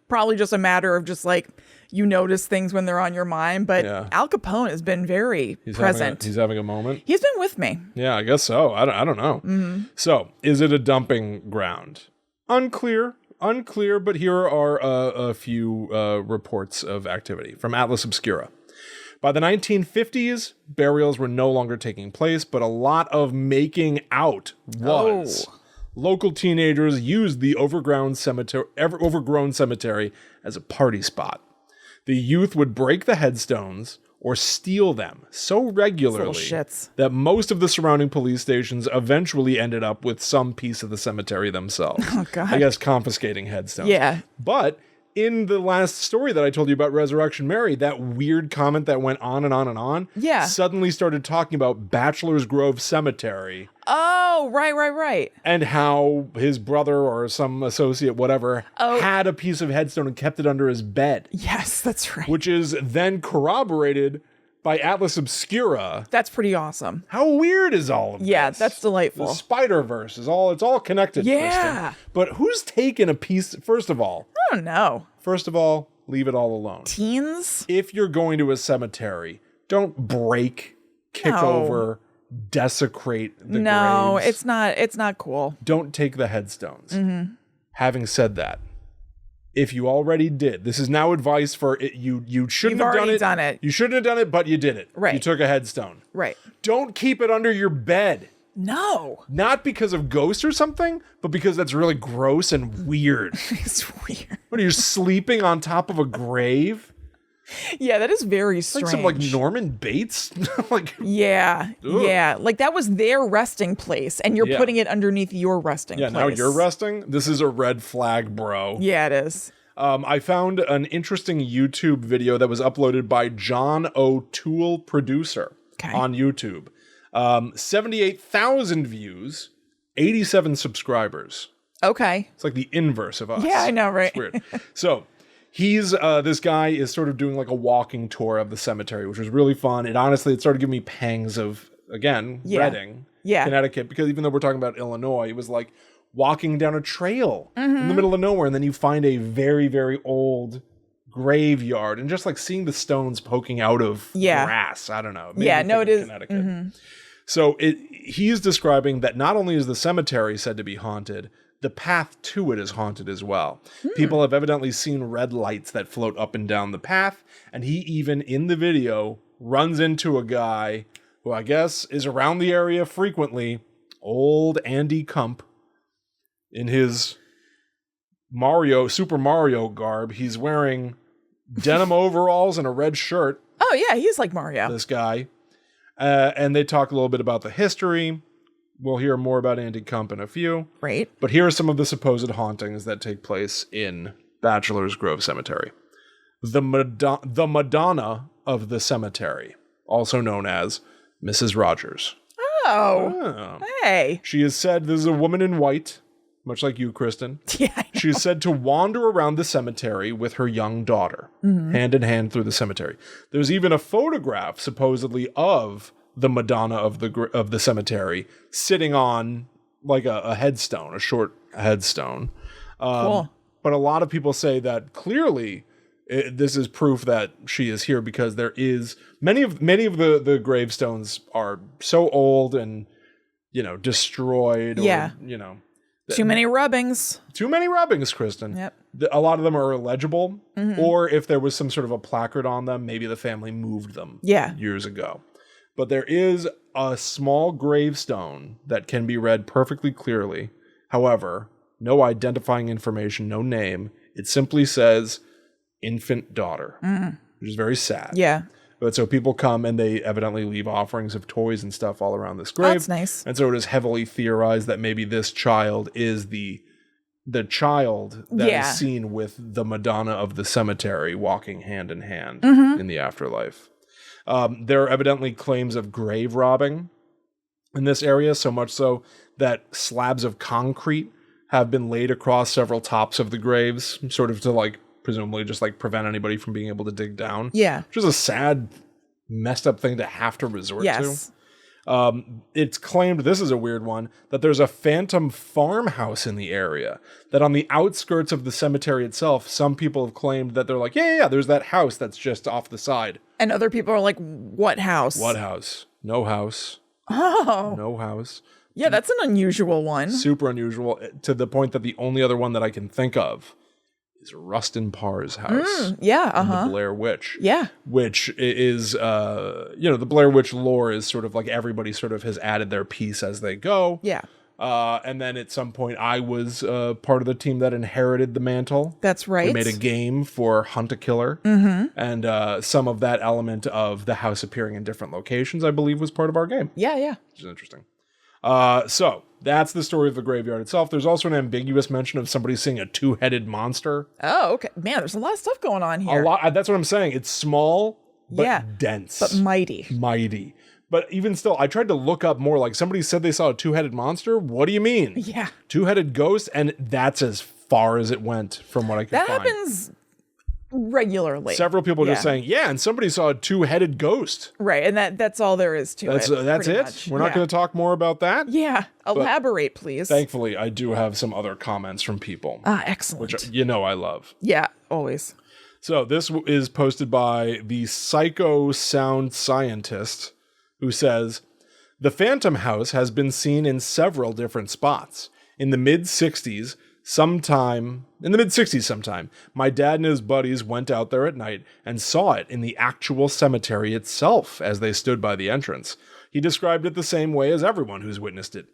probably just a matter of just like you notice things when they're on your mind. But Al Capone has been very present. He's having a moment. He's been with me. Yeah, I guess so. I don't know. So, is it a dumping ground? Unclear, but here are a few reports of activity from Atlas Obscura. By the 1950s, burials were no longer taking place, but a lot of making out was. Local teenagers used the overgrown cemetery as a party spot. The youth would break the headstones or steal them so regularly that most of the surrounding police stations eventually ended up with some piece of the cemetery themselves. Oh, God. I guess confiscating headstones. Yeah. But in the last story that I told you about Resurrection Mary, that weird comment that went on and on and on suddenly started talking about Bachelor's Grove Cemetery. Oh, right. And how his brother or some associate, whatever, had a piece of headstone and kept it under his bed. Yes, that's right. Which is then corroborated by Atlas Obscura. That's pretty awesome. How weird is all of this? Yeah, that's delightful. The Spider-Verse it's all connected, Yeah. Kristen. But who's taken a piece, first of all? I don't know. First of all, leave it all alone. Teens? If you're going to a cemetery, don't break, kick over, desecrate the graves. It's not cool. Don't take the headstones. Having said that, if you already did, this is now advice for it. You shouldn't have done it. You shouldn't have done it, but you did it. Right. You took a headstone. Right. Don't keep it under your bed. No. Not because of ghosts or something, but because that's really gross and weird. It's weird. What are you, sleeping on top of a grave? Yeah, that is very strange. Like some like Norman Bates? Yeah. Like that was their resting place and you're putting it underneath your resting place. Yeah, now you're resting? This is a red flag, bro. Yeah, it is. I found an interesting YouTube video that was uploaded by John O'Toole Producer on YouTube. 78,000 views, 87 subscribers. Okay. It's like the inverse of us. Yeah, I know, right? It's weird. So he's this guy is sort of doing like a walking tour of the cemetery, which was really fun. And honestly, it started giving me pangs of, again, Reading, Connecticut, because even though we're talking about Illinois, it was like walking down a trail in the middle of nowhere, and then you find a very, very old graveyard, and just like seeing the stones poking out of grass. I don't know. It is. Connecticut. So he's describing that not only is the cemetery said to be haunted, the path to it is haunted as well. People have evidently seen red lights that float up and down the path, and he even, in the video, runs into a guy who I guess is around the area frequently, old Andy Kump, in his Super Mario garb. He's wearing denim overalls and a red shirt. Oh, yeah, he's like Mario. This guy. And they talk a little bit about the history. We'll hear more about Andy Kump in a few. Right. But here are some of the supposed hauntings that take place in Bachelor's Grove Cemetery. The Madonna of the Cemetery, also known as Mrs. Rogers. Oh. Hey. She is said, this is a woman in white, much like you, Kristen. Yeah, I know. She is said to wander around the cemetery with her young daughter, hand in hand through the cemetery. There's even a photograph, supposedly, of the Madonna of the cemetery sitting on like a headstone, a short headstone. Cool. But a lot of people say that clearly this is proof that she is here, because there is many of the gravestones are so old and destroyed. Yeah. Or, too many rubbings. Too many rubbings, Kristen. Yep. A lot of them are illegible, or if there was some sort of a placard on them, maybe the family moved them years ago. But there is a small gravestone that can be read perfectly clearly. However, no identifying information, no name. It simply says infant daughter, which is very sad. Yeah. But so people come and they evidently leave offerings of toys and stuff all around this grave. That's nice. And so it is heavily theorized that maybe this child is the the child that Yeah. is seen with the Madonna of the cemetery walking hand in hand in the afterlife. There are evidently claims of grave robbing in this area, so much so that slabs of concrete have been laid across several tops of the graves, sort of to like presumably just like prevent anybody from being able to dig down. Yeah. Which is a sad, messed up thing to have to resort Yes. to. It's claimed, this is a weird one, that there's a phantom farmhouse in the area. That on the outskirts of the cemetery itself, some people have claimed that they're like, yeah, there's that house that's just off the side. And other people are like, what house? What house? No house. Oh. No house. Yeah, that's an unusual one. Super unusual, to the point that the only other one that I can think of is Rustin Parr's house. Yeah, in the Blair Witch. Yeah. Which is, the Blair Witch lore is sort of like everybody sort of has added their piece as they go. Yeah. And then at some point I was part of the team that inherited the mantle. That's right. We made a game for Hunt a Killer. Mm-hmm. And some of that element of the house appearing in different locations, I believe, was part of our game. Yeah. Which is interesting. So that's the story of the graveyard itself. There's also an ambiguous mention of somebody seeing a two-headed monster. Oh, okay. Man, there's a lot of stuff going on here. A lot. That's what I'm saying. It's small, but dense. But mighty. Mighty. But even still, I tried to look up more. Like, somebody said they saw a two-headed monster. What do you mean? Yeah. Two-headed ghost, and that's as far as it went from what I could find. That happens regularly. Several people just saying, and somebody saw a two-headed ghost. Right, and that's all there is to it. That's it? Much. We're not going to talk more about that? Yeah. Elaborate, please. Thankfully, I do have some other comments from people. Excellent. Which I love. Yeah, always. So this is posted by the Psycho Sound Scientist, who says, the Phantom House has been seen in several different spots. In the mid-60s sometime, my dad and his buddies went out there at night and saw it in the actual cemetery itself as they stood by the entrance. He described it the same way as everyone who's witnessed it.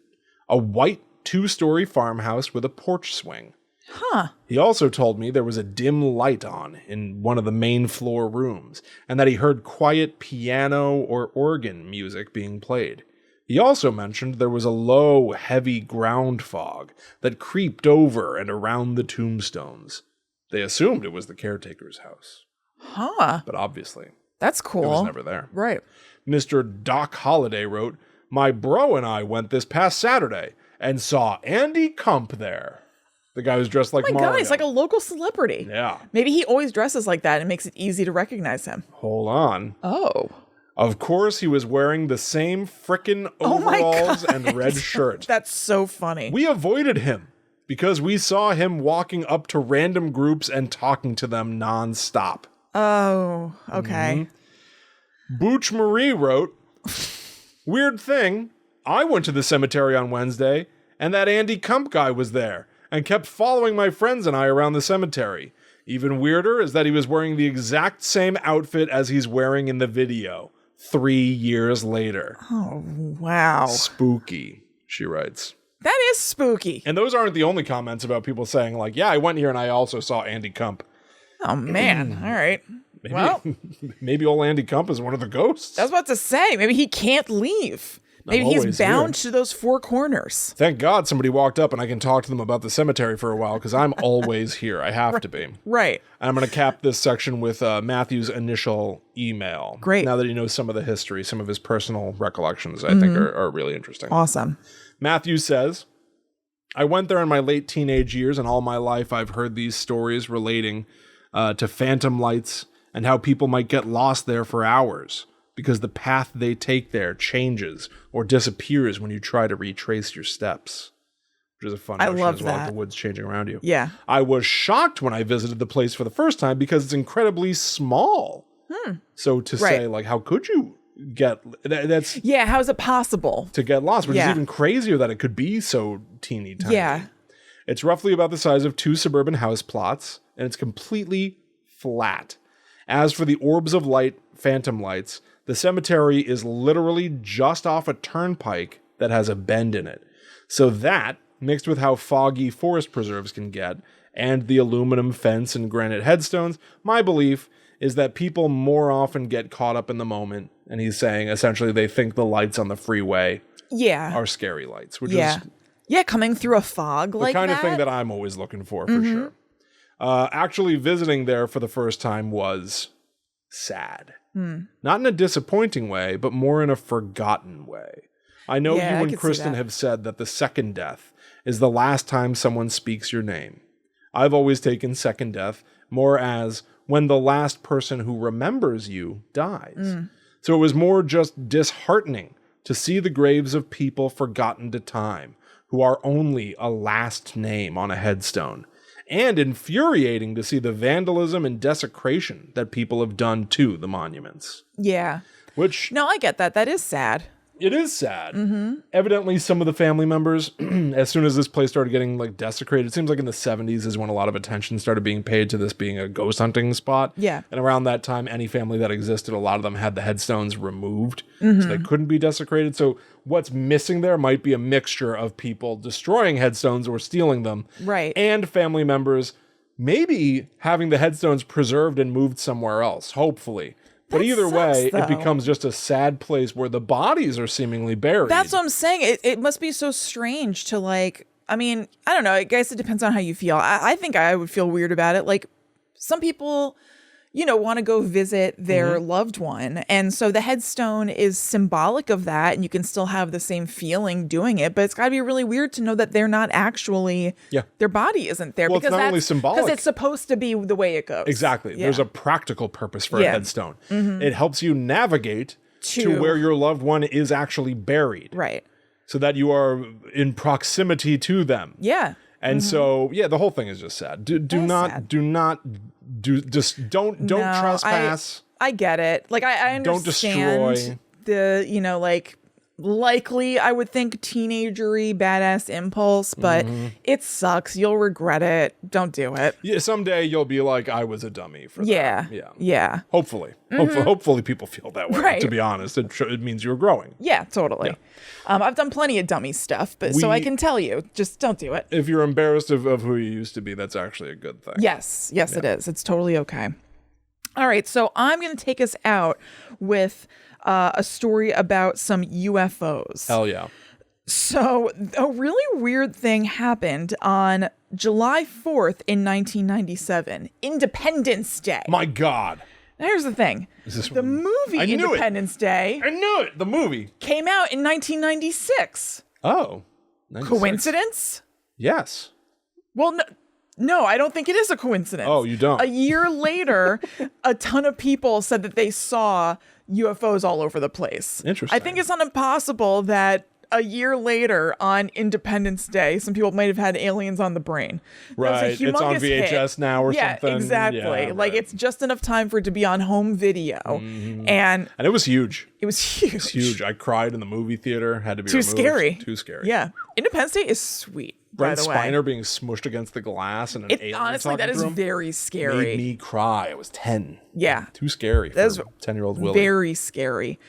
A white 2-story farmhouse with a porch swing. Huh. He also told me there was a dim light on in one of the main floor rooms, and that he heard quiet piano or organ music being played. He also mentioned there was a low, heavy ground fog that creeped over and around the tombstones. They assumed it was the caretaker's house. Huh. But obviously, that's cool. It was never there. Right. Mr. Doc Holliday wrote, my bro and I went this past Saturday and saw Andy Kump there. The guy who's dressed like Mario. God, he's like a local celebrity. Yeah. Maybe he always dresses like that and it makes it easy to recognize him. Hold on. Oh. Of course, he was wearing the same frickin' overalls and red shirt. That's so funny. We avoided him because we saw him walking up to random groups and talking to them nonstop. Oh, okay. Booch Marie wrote, weird thing, I went to the cemetery on Wednesday and that Andy Kump guy was there and kept following my friends and I around the cemetery. Even weirder is that he was wearing the exact same outfit as he's wearing in the video 3 years later. Oh, wow. Spooky, she writes. That is spooky. And those aren't the only comments about people saying like, yeah, I went here and I also saw Andy Kump. Oh, man. All right. Maybe old Andy Kump is one of the ghosts. I was about to say, maybe he can't leave. Maybe he's bound to those four corners. Thank God somebody walked up and I can talk to them about the cemetery for a while because I'm always here. I have to be. Right. And I'm going to cap this section with Matthew's initial email. Great. Now that he knows some of the history, some of his personal recollections, I think are really interesting. Awesome. Matthew says, I went there in my late teenage years and all my life I've heard these stories relating to phantom lights and how people might get lost there for hours because the path they take there changes or disappears when you try to retrace your steps. Which is a fun notion as well, like the woods changing around you. Yeah. I was shocked when I visited the place for the first time because it's incredibly small. So to say, like, how could you get... That's yeah, how is it possible? To get lost, which is even crazier that it could be so teeny tiny. Yeah. It's roughly about the size of 2 suburban house plots, and it's completely flat. As for the orbs of light, phantom lights, the cemetery is literally just off a turnpike that has a bend in it. So that, mixed with how foggy forest preserves can get, and the aluminum fence and granite headstones, my belief is that people more often get caught up in the moment. And he's saying, essentially, they think the lights on the freeway are scary lights, which is Yeah, coming through a fog The like kind that. of thing that I'm always looking for sure. Actually visiting there for the first time was sad. Not in a disappointing way, but more in a forgotten way. I know Yeah, I you and could see Kristen that. have said that the second death is the last time someone speaks your name. I've always taken second death more as when the last person who remembers you dies. So it was more just disheartening to see the graves of people forgotten to time, who are only a last name on a headstone, and infuriating to see the vandalism and desecration that people have done to the monuments. Yeah. Which, No, I get that. That is sad. it is sad. Evidently, some of the family members, as soon as this place started getting like desecrated, it seems like in the 70s is when a lot of attention started being paid to this being a ghost hunting spot. Yeah. And around that time, any family that existed, a lot of them had the headstones removed, so they couldn't be desecrated. So what's missing there might be a mixture of people destroying headstones or stealing them. Right. And family members maybe having the headstones preserved and moved somewhere else, hopefully. But That either way, sucks, it though. becomes just a sad place where the bodies are seemingly buried. That's what I'm saying. It must be so strange to like, I mean, I don't know. I guess it depends on how you feel. I think I would feel weird about it. Like some people, want to go visit their loved one. And so the headstone is symbolic of that. And you can still have the same feeling doing it. But it's got to be really weird to know that they're not actually, their body isn't there. Well, it's not only symbolic. Because it's supposed to be the way it goes. Exactly. Yeah. There's a practical purpose for a headstone. It helps you navigate to where your loved one is actually buried. Right. So that you are in proximity to them. Yeah. And so, the whole thing is just sad. Don't trespass. I get it. Like I understand Don't destroy. the, likely I would think teenagery badass impulse, but it sucks. You'll regret it. Don't do it. Yeah, someday you'll be like, I was a dummy for that. Yeah. Hopefully. Hopefully people feel that way, Right. to be honest. It means you're growing. Yeah, totally. Yeah. I've done plenty of dummy stuff, but so I can tell you, just don't do it. If you're embarrassed of who you used to be, that's actually a good thing. Yes, it is. It's totally okay. All right, so I'm going to take us out with a story about some UFOs. Hell yeah. So a really weird thing happened on July 4th in 1997, Independence Day. My God. Now here's the thing. The movie I knew it. Independence Day I knew it. The movie. came out in 1996. Oh. 96. Coincidence? Yes. Well, no, I don't think it is a coincidence. Oh, you don't? A year later, a ton of people said that they saw UFOs all over the place. Interesting. I think it's not impossible that a year later on Independence Day, some people might have had aliens on the brain. That was a Right. It's on humongous VHS hit. now or something. Yeah, exactly. Yeah, like right. it's just enough time for it to be on home video. And And it was huge. it was huge. It's huge. I cried in the movie theater. Had to be Too removed. scary. Too scary. Yeah. Independence Day is sweet, Brent by the way. Spiner being smushed against the glass and an alien Honestly, talking that is to him very scary. made me cry. I was 10. Yeah. Too scary for That's 10-year-old Willie. Very scary.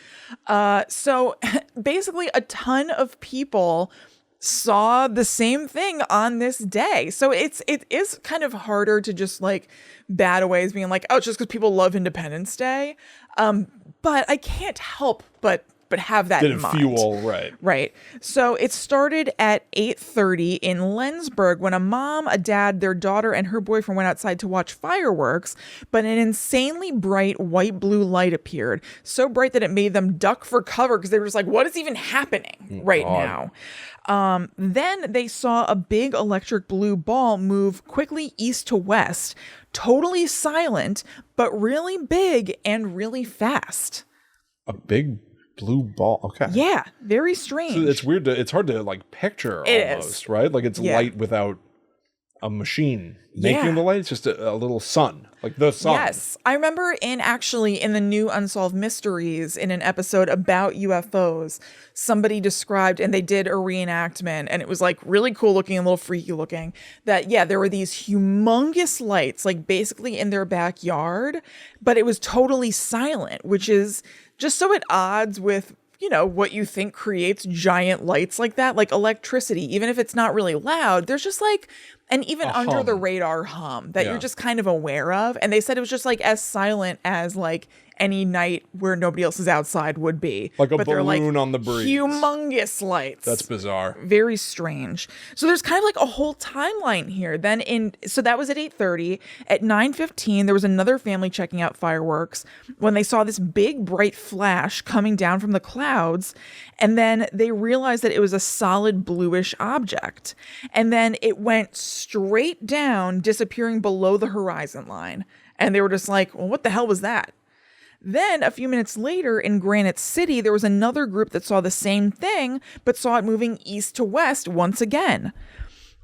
So basically a ton of people saw the same thing on this day. So it is kind of harder to just like bat away as being like, oh, it's just because people love Independence Day. But I can't help but have that in mind. Fuel, right. Right. So it started at 8:30 in Lensburg when a mom, a dad, their daughter, and her boyfriend went outside to watch fireworks, but an insanely bright white-blue light appeared. So bright that it made them duck for cover because they were just like, what is even happening now? Then they saw a big electric blue ball move quickly east to west, totally silent, but really big and really fast. A big blue ball. Okay. Yeah, very strange. So it's weird it's hard to like picture It almost, is. right? Like it's Yeah. light without a machine making Yeah. the light. It's just a little sun, like the sun. Yes. I remember in the new Unsolved Mysteries in an episode about UFOs, somebody described, and they did a reenactment, and it was like really cool looking and a little freaky looking, that, there were these humongous lights, like basically in their backyard, but it was totally silent, which is just so at odds with what you think creates giant lights like that, like electricity. Even if it's not really loud, there's just like an even under the radar hum that you're just kind of aware of. And they said it was just like as silent as like any night where nobody else is outside would be. Like a But they're, balloon on the breeze. Humongous lights. That's bizarre. Very strange. So there's kind of like a whole timeline here. So that was at 8:30. At 9:15, there was another family checking out fireworks when they saw this big bright flash coming down from the clouds. And then they realized that it was a solid bluish object. And then it went straight down, disappearing below the horizon line. And they were just like, well, what the hell was that? Then a few minutes later in Granite City, there was another group that saw the same thing, but saw it moving east to west once again.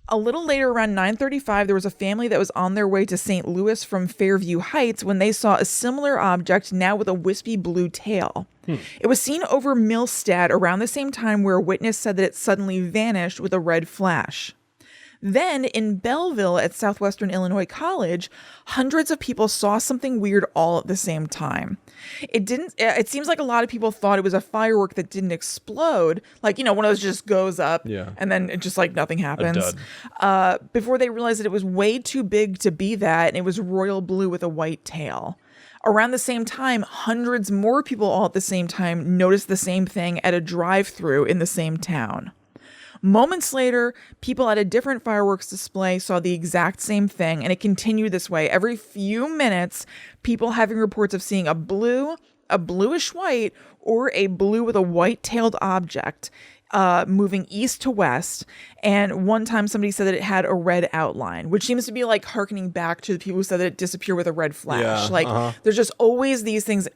A little later, around 9:35, there was a family that was on their way to St. Louis from Fairview Heights when they saw a similar object, now with a wispy blue tail. It was seen over Millstadt around the same time, where a witness said that it suddenly vanished with a red flash. Then in Belleville at Southwestern Illinois College, hundreds of people saw something weird all at the same time. It seems like a lot of people thought it was a firework that didn't explode. Like, one of those just goes up and then it just like nothing happens. Before they realized that it was way too big to be that, and it was royal blue with a white tail. Around the same time, hundreds more people all at the same time noticed the same thing at a drive-thru in the same town. Moments later, people at a different fireworks display saw the exact same thing, and it continued this way. Every few minutes, people having reports of seeing a bluish white, or a blue with a white-tailed object moving east to west. And one time somebody said that it had a red outline, which seems to be like hearkening back to the people who said that it disappeared with a red flash. There's just always these things,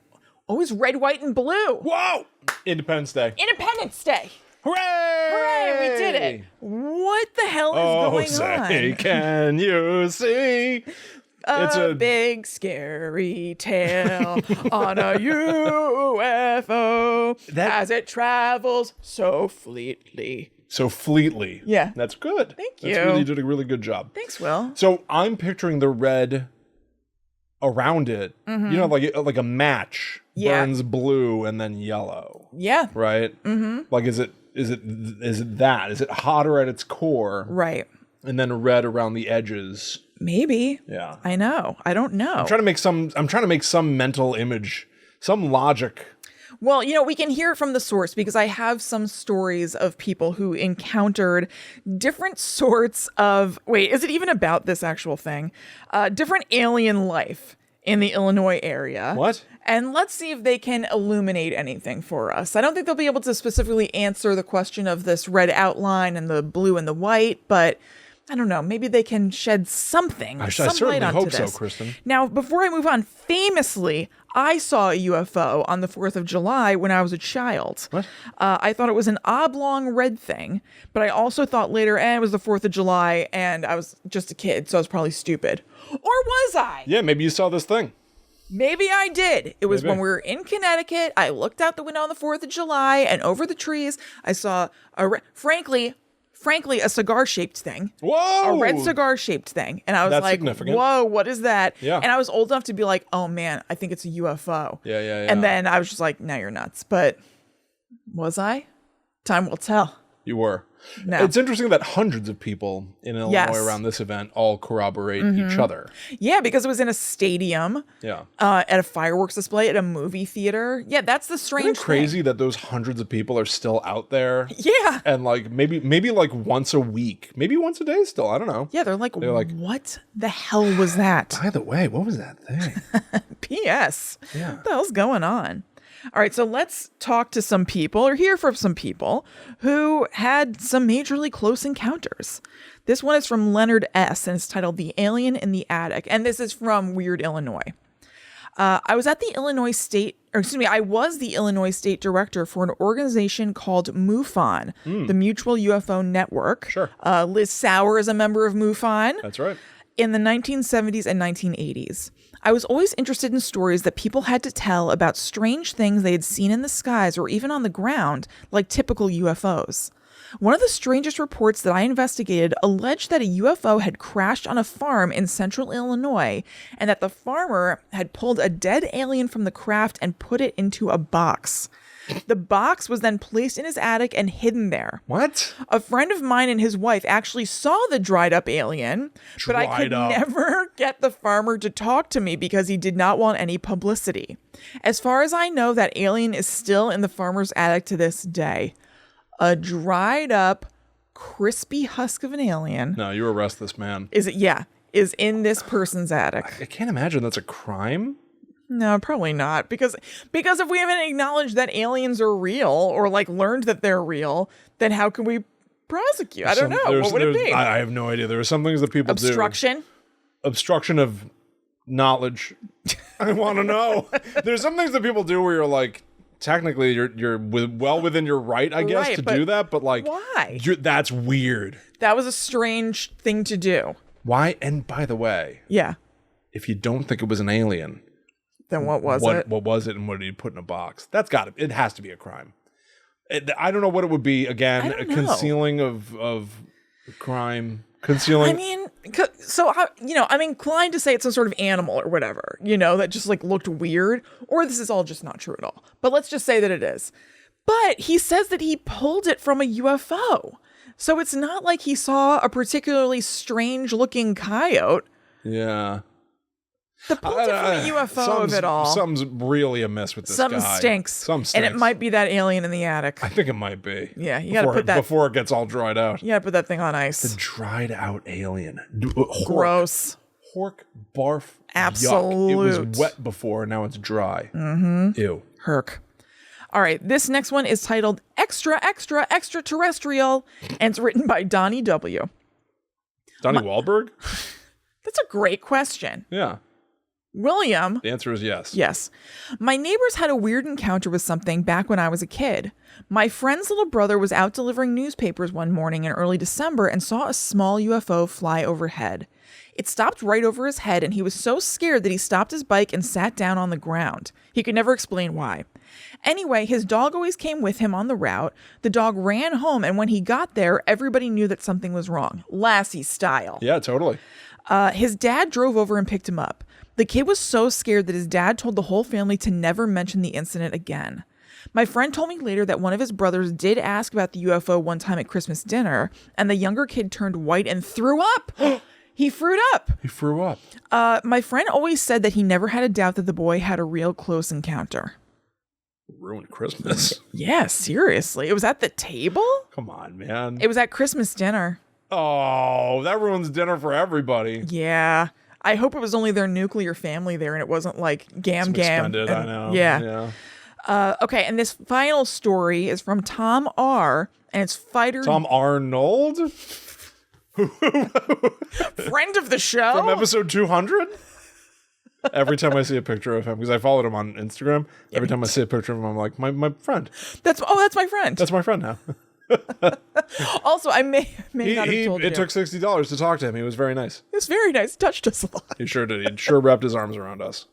always red, white, and blue. Whoa! Independence Day. Independence Day. Hooray! Hooray, we did it. What the hell is going on? Can you see? It's a big scary tail on a UFO as it travels so fleetly. So fleetly. Yeah. That's good. Thank you. You did a really good job. Thanks, Will. So I'm picturing the red around it, like a match burns blue and then yellow. Yeah. Right? Mm-hmm. Like, is it that? Is it hotter at its core? Right. And then red around the edges? Maybe. Yeah. I know. I don't know. I'm trying to make some mental image, some logic. Well, we can hear it from the source, because I have some stories of people who encountered different sorts of, is it even about this actual thing? Different alien life in the Illinois area. What? And let's see if they can illuminate anything for us. I don't think they'll be able to specifically answer the question of this red outline and the blue and the white, but I don't know. Maybe they can shed some certainly light onto hope this. so, Kristen. Now, before I move on, famously, I saw a UFO on the 4th of July when I was a child. What? I thought it was an oblong red thing, but I also thought later, it was the 4th of July, and I was just a kid, so I was probably stupid. Or was I? Yeah, maybe you saw this thing. Maybe I did. It was when we were in Connecticut. I looked out the window on the 4th of July, and over the trees, I saw frankly, a cigar-shaped thing. Whoa! A red cigar-shaped thing. And I was like, significant. Whoa, what is that? Yeah. And I was old enough to be like, oh man, I think it's a UFO. Yeah. And then I was just like, now you're nuts. But was I? Time will tell. You were. No. It's interesting that hundreds of people in Illinois around this event all corroborate each other. Yeah, because it was in a stadium. Yeah. At a fireworks display, at a movie theater. Yeah, that's the strange Isn't it crazy that those hundreds of people are still out there? Yeah. And like maybe like once a week, maybe once a day still. I don't know. Yeah, they're like, what the hell was that? By the way, what was that thing? P.S. Yeah. What the hell's going on? All right, so let's talk to some people, or hear from some people who had some majorly close encounters. This one is from Leonard S., and it's titled The Alien in the Attic, and this is from Weird, Illinois. I was the Illinois State Director for an organization called MUFON, the Mutual UFO Network. Sure. Liz Sauer is a member of MUFON. That's right. In the 1970s and 1980s. I was always interested in stories that people had to tell about strange things they had seen in the skies or even on the ground, like typical UFOs. One of the strangest reports that I investigated alleged that a UFO had crashed on a farm in central Illinois, and that the farmer had pulled a dead alien from the craft and put it into a box. The box was then placed in his attic and hidden there. What? A friend of mine and his wife actually saw the dried up alien, but I could never get the farmer to talk to me because he did not want any publicity. As far as I know, that alien is still in the farmer's attic to this day. A dried up, crispy husk of an alien. No, you arrest this man. Is in this person's attic. I can't imagine that's a crime. No, probably not. Because if we haven't acknowledged that aliens are real or like learned that they're real, then how can we prosecute? I don't know. What would it be? I have no idea. There are some things that people do. Obstruction of knowledge. I want to know. There's some things that people do where you're like, technically you're well within your right, I guess, to do that. But like, why? That's weird. That was a strange thing to do. Why? And by the way, if you don't think it was an alien, then what was it? What was it, and what did you put in a box? It has to be a crime. I don't know what it would be. Again, a concealing of crime. Concealing. I mean, so I'm inclined to say it's some sort of animal or whatever, that just like looked weird, or this is all just not true at all. But let's just say that it is. But he says that he pulled it from a UFO. So it's not like he saw a particularly strange looking coyote. Yeah. The pulled it from a UFO of it all. Something's really amiss with this guy. Something stinks. And it might be that alien in the attic. I think it might be. Yeah, you gotta put that... Before it gets all dried out. You gotta put that thing on ice. The dried out alien. Gross. Hork, barf, absolute. Yuck. It was wet before, now it's dry. Mm-hmm. Ew. Herk. All right, this next one is titled Extra, Extra, Extraterrestrial, and it's written by Donnie W. Donnie Wahlberg? That's a great question. Yeah. William. The answer is yes. Yes. My neighbors had a weird encounter with something back when I was a kid. My friend's little brother was out delivering newspapers one morning in early December and saw a small UFO fly overhead. It stopped right over his head, and he was so scared that he stopped his bike and sat down on the ground. He could never explain why. Anyway, his dog always came with him on the route. The dog ran home, and when he got there, everybody knew that something was wrong. Lassie style. Yeah, totally. His dad drove over and picked him up. The kid was so scared that his dad told the whole family to never mention the incident again. My friend told me later that one of his brothers did ask about the UFO one time at Christmas dinner, and the younger kid turned white and threw up. He threw up. He threw up. My friend always said that he never had a doubt that the boy had a real close encounter. Ruined Christmas. Yeah, seriously. It was at the table? Come on, man. It was at Christmas dinner. Oh, that ruins dinner for everybody. Yeah. I hope it was only their nuclear family there and it wasn't like Gam Gam. Extended, I know. Yeah. Okay, and this final story is from Tom R. and it's fighter... Tom Arnold? Friend of the show? From episode 200? Every time I see a picture of him, because I followed him on Instagram, every time I see a picture of him, I'm like, my friend. That's my friend. That's my friend now. Also, I may not have told you. It took $60 to talk to him. He was very nice. He was very nice. Touched us a lot. He sure did. He sure wrapped his arms around us.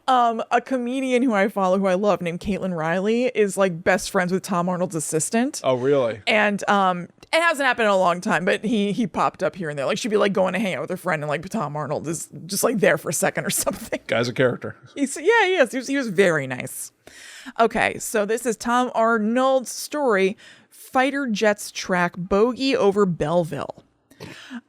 A comedian who I follow, who I love, named Caitlin Riley, is like best friends with Tom Arnold's assistant. Oh, really? And it hasn't happened in a long time, but he popped up here and there. Like she'd be like going to hang out with her friend, and like Tom Arnold is just like there for a second or something. Guy's a character. He is. He was very nice. Okay, so this is Tom Arnold's story. Fighter jets track bogey over Belleville.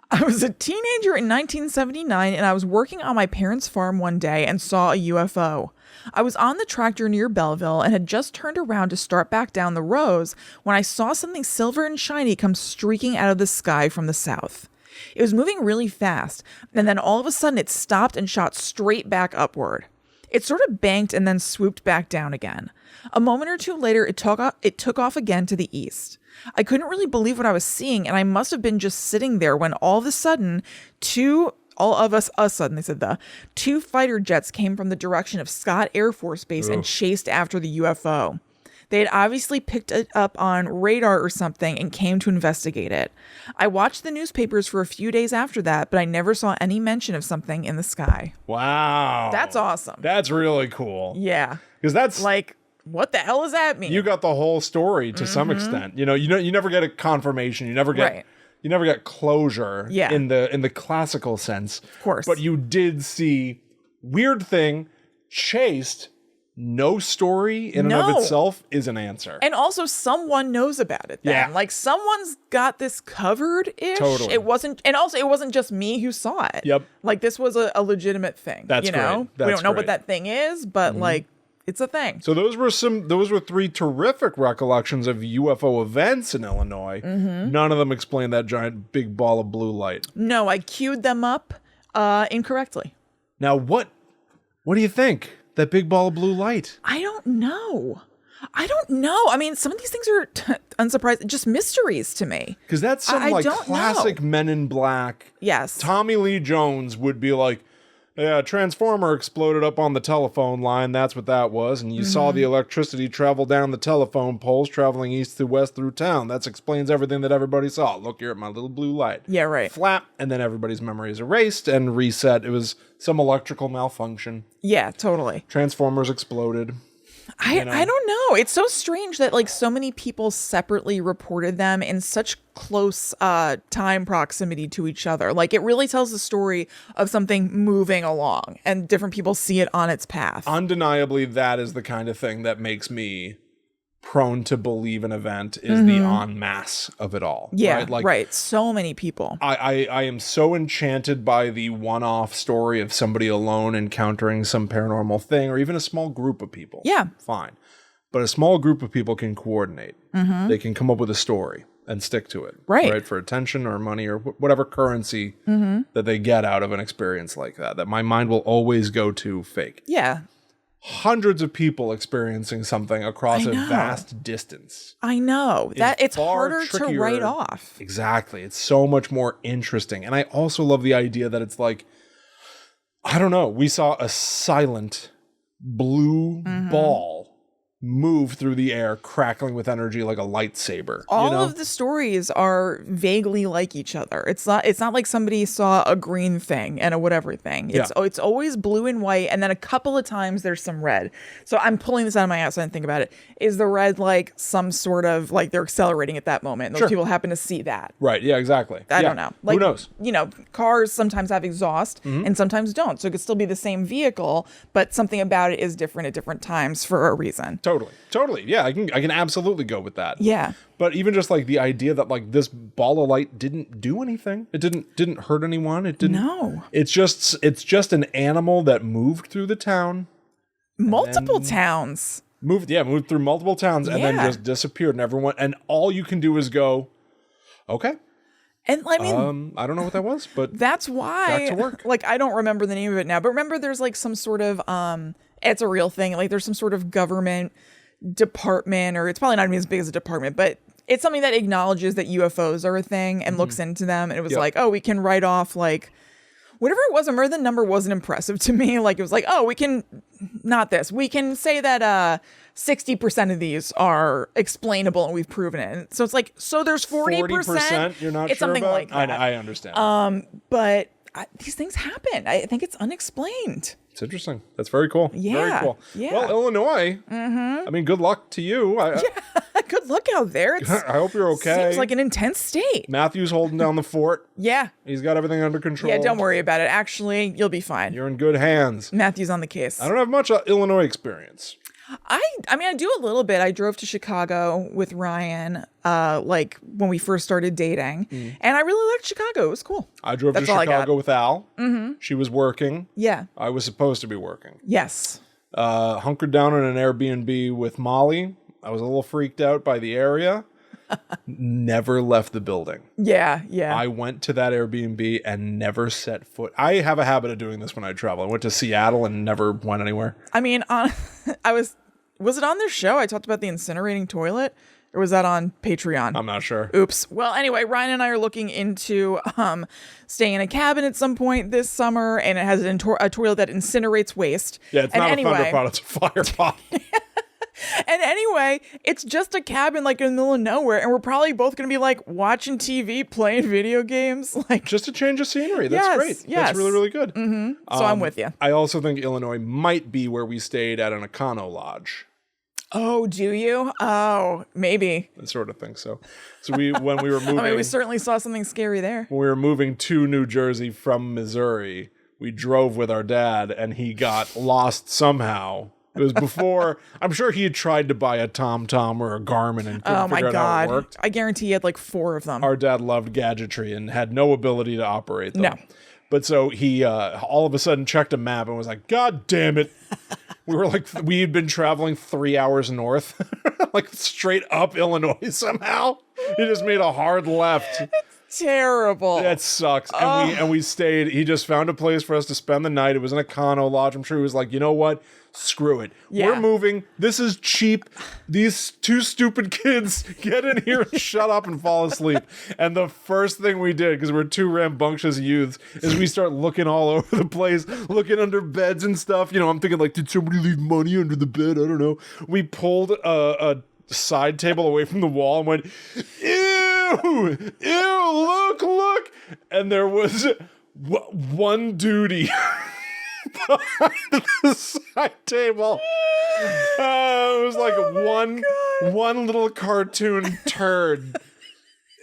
I was a teenager in 1979 and I was working on my parents' farm one day and saw a UFO. I was on the tractor near Belleville and had just turned around to start back down the rows when I saw something silver and shiny come streaking out of the sky from the south. It was moving really fast, and then all of a sudden it stopped and shot straight back upward. It sort of banked and then swooped back down again. A moment or two later, it took off again to the east. I couldn't really believe what I was seeing, and I must have been just sitting there when all of a sudden, two fighter jets came from the direction of Scott Air Force Base and chased after the UFO. They had obviously picked it up on radar or something and came to investigate it. I watched the newspapers for a few days after that, but I never saw any mention of something in the sky. Wow. That's awesome. That's really cool. Yeah. Because that's like, what the hell does that mean? You got the whole story to some extent. You never get a confirmation. You never get closure in the classical sense. Of course. But you did see weird thing chased no story in and of itself is an answer. And also someone knows about it then. Yeah. Like someone's got this covered-ish. Totally. It wasn't just me who saw it. Yep. Like this was a legitimate thing. That's you know? great. We don't know what that thing is, but like it's a thing. So those were 3 terrific recollections of UFO events in Illinois. None of them explain that giant big ball of blue light. No, I queued them up incorrectly. Now what do you think? That big ball of blue light. I don't know. I mean, some of these things are unsurprising, just mysteries to me. Because that's some classic Men in Black. Yes. Tommy Lee Jones would be like, yeah, a transformer exploded up on the telephone line. That's what that was. And you saw the electricity travel down the telephone poles, traveling east to west through town. That explains everything that everybody saw. Look here at my little blue light. Yeah, right. Flap, and then everybody's memory is erased and reset. It was some electrical malfunction. Yeah, totally. Transformers exploded. I don't know. It's so strange that like so many people separately reported them in such close time proximity to each other. Like it really tells the story of something moving along and different people see it on its path. Undeniably, that is the kind of thing that makes me prone to believe an event is the en masse of it all. Yeah, right? Like, right. So many people. I am so enchanted by the one-off story of somebody alone encountering some paranormal thing, or even a small group of people. Yeah. Fine. But a small group of people can coordinate. They can come up with a story and stick to it. Right. For attention or money or whatever currency that they get out of an experience like that my mind will always go to fake. Yeah. Hundreds of people experiencing something across a vast distance. I know. That it's harder trickier. to write off. Exactly. It's so much more interesting. And I also love the idea that it's like, I don't know, we saw a silent blue ball move through the air, crackling with energy like a lightsaber. All of the stories are vaguely like each other. It's not like somebody saw a green thing and a whatever thing. It's always blue and white, and then a couple of times there's some red. So I'm pulling this out of my ass. I didn't think about it. Is the red like some sort of like they're accelerating at that moment? And those people happen to see that. Right. Yeah. Exactly. I don't know. Like, who knows? You know, cars sometimes have exhaust and sometimes don't. So it could still be the same vehicle, but something about it is different at different times for a reason. Totally. Yeah, I can absolutely go with that. Yeah. But even just like the idea that like this ball of light didn't do anything. It didn't hurt anyone. It didn't. No. It's just an animal that moved through the town. Multiple towns. Moved through multiple towns and then just disappeared, and all you can do is go, okay. And I mean, I don't know what that was, but that's why back to work. Like I don't remember the name of it now, but remember there's like some sort of it's a real thing. Like there's some sort of government department, or it's probably not even as big as a department, but it's something that acknowledges that UFOs are a thing and looks into them. And it was like, oh, we can write off like whatever it was. I remember the number wasn't impressive to me. Like it was like, oh, we can we can say that 60% of these are explainable and we've proven it. And so it's like, so there's 40%. You're not it's sure something about? like that. I understand. But these things happen. I think it's unexplained. It's interesting. That's very cool. Yeah. Very cool. Yeah. Well, Illinois. I mean, good luck to you. Good luck out there. I hope you're okay. Seems like an intense state. Matthew's holding down the fort. Yeah. He's got everything under control. Yeah, don't worry about it. Actually, you'll be fine. You're in good hands. Matthew's on the case. I don't have much Illinois experience. I mean, I do a little bit. I drove to Chicago with Ryan, like when we first started dating, and I really liked Chicago. It was cool. I drove to Chicago with Al. She was working. Yeah. I was supposed to be working. Yes. Hunkered down in an Airbnb with Molly. I was a little freaked out by the area. Never left the building. Yeah. I went to that Airbnb and never set foot. I have a habit of doing this when I travel. I went to Seattle and never went anywhere. I mean, was it on their show? I talked about the incinerating toilet, or was that on Patreon? I'm not sure. Oops. Well, anyway, Ryan and I are looking into staying in a cabin at some point this summer, and it has a toilet that incinerates waste. Yeah, it's not a thunder pot, it's a fire pot. And anyway, it's just a cabin like in the middle of nowhere, and we're probably both going to be like watching TV, playing video games, like just a change of scenery. That's great. Yes. That's really, really good. So I'm with you. I also think Illinois might be where we stayed at an Econo Lodge. Oh, do you? Oh, maybe. I sort of think so. So when we were moving, I mean, we certainly saw something scary there. When we were moving to New Jersey from Missouri, we drove with our dad, and he got lost somehow It was before. I'm sure he had tried to buy a TomTom or a Garmin and couldn't figure out how it worked. I guarantee he had like 4 of them. Our dad loved gadgetry and had no ability to operate them. No. But so he all of a sudden checked a map and was like, God damn it. We had been traveling 3 hours north, like straight up Illinois somehow. He just made a hard left. Terrible. That sucks. And we stayed. He just found a place for us to spend the night. It was in a Econo Lodge. I'm sure he was like, you know what? Screw it. Yeah. We're moving. This is cheap. These 2 stupid kids get in here and shut up and fall asleep. And the first thing we did, because we're 2 rambunctious youths, is we start looking all over the place, looking under beds and stuff. You know, I'm thinking like, did somebody leave money under the bed? I don't know. We pulled a side table away from the wall and went, ew, look. And there was one duty behind the side table. It was like one little cartoon turd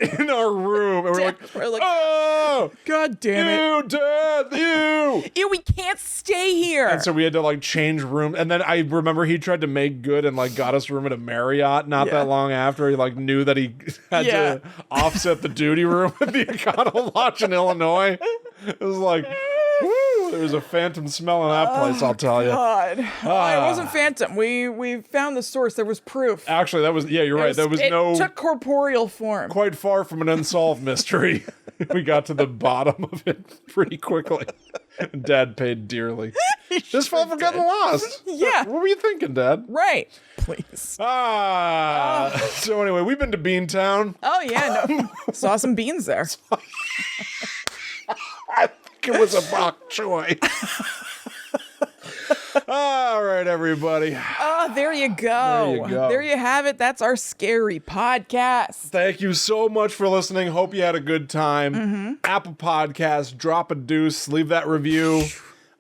in our room. And we're like, oh, God damn it. Ew, Dad, ew. Ew, we can't stay here. And so we had to like change room. And then I remember he tried to make good and like got us a room at a Marriott not that long after. He like knew that he had to offset the duty room at the Econo Lodge in Illinois. It was like, woo, there was a phantom smell in that place, I'll tell you. God. It wasn't phantom. We found the source. There was proof. Actually, that was, you're right. It took corporeal form. Quite far from an unsolved mystery. We got to the bottom of it pretty quickly. Dad paid dearly. Just fell for getting lost. Yeah. What were you thinking, Dad? Right. Please. So anyway, we've been to Beantown. Oh, yeah. No. Saw some beans there. I think it was a bok choy. All right, everybody. There you go. There you have it. That's our scary podcast. Thank you so much for listening. Hope you had a good time. Apple Podcasts, drop a deuce, leave that review.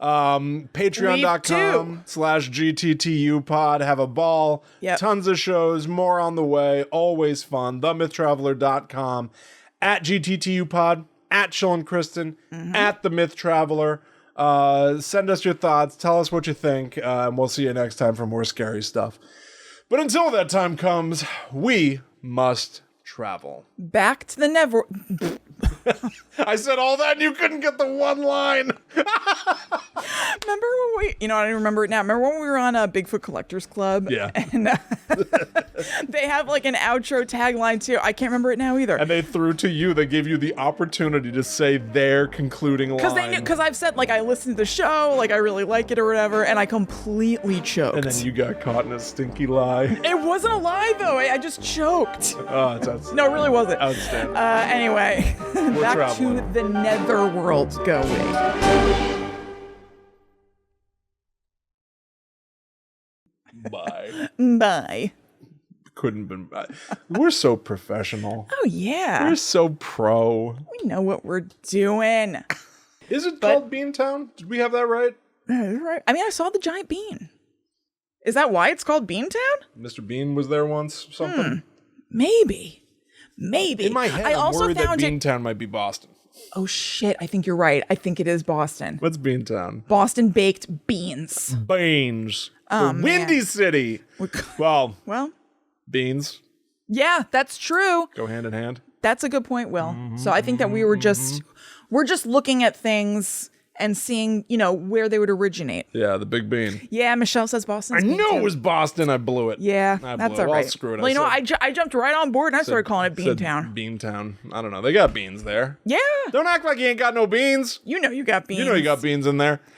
Patreon.com/GTTU pod. Have a ball. Yep. Tons of shows, more on the way. Always fun. TheMythTraveler.com. At GTTU pod. At Chillin' Kristen. At The Myth Traveler. Send us your thoughts. Tell us what you think. And we'll see you next time for more scary stuff. But until that time comes, we must travel. Back to the never. I said all that and you couldn't get the one line. Remember when I don't remember it now. Remember when we were on a Bigfoot Collectors Club? Yeah. And they have like an outro tagline too. I can't remember it now either. And they gave you the opportunity to say their concluding line. Because I've said like I listened to the show, like I really like it or whatever, and I completely choked. And then you got caught in a stinky lie. It wasn't a lie though. I just choked. Oh, it's outstanding. No, it really wasn't. Outstanding. Anyway, back traveling. to the netherworld going. Bye. Couldn't been. We're so professional. Oh yeah. We're so pro. We know what we're doing. Is it called Beantown? Did we have that right? Right. I mean, I saw the giant bean. Is that why it's called Beantown? Mr. Bean was there once. Something. Maybe. In my head, I'm worried that Beantown might be Boston. Oh shit! I think you're right. I think it is Boston. What's Beantown? Boston baked beans. Beans. Oh, the Windy City. Well, beans. Yeah, that's true. Go hand in hand. That's a good point, Will. So I think that we're just looking at things and seeing, where they would originate. Yeah, the big bean. Yeah, Michelle says Boston. I knew it was Boston. I blew it. Yeah, that's all right. I'll screw it. Well, I jumped right on board and I started calling it Beantown. Beantown. I don't know. They got beans there. Yeah. Don't act like you ain't got no beans. You know you got beans. You know you got beans in there.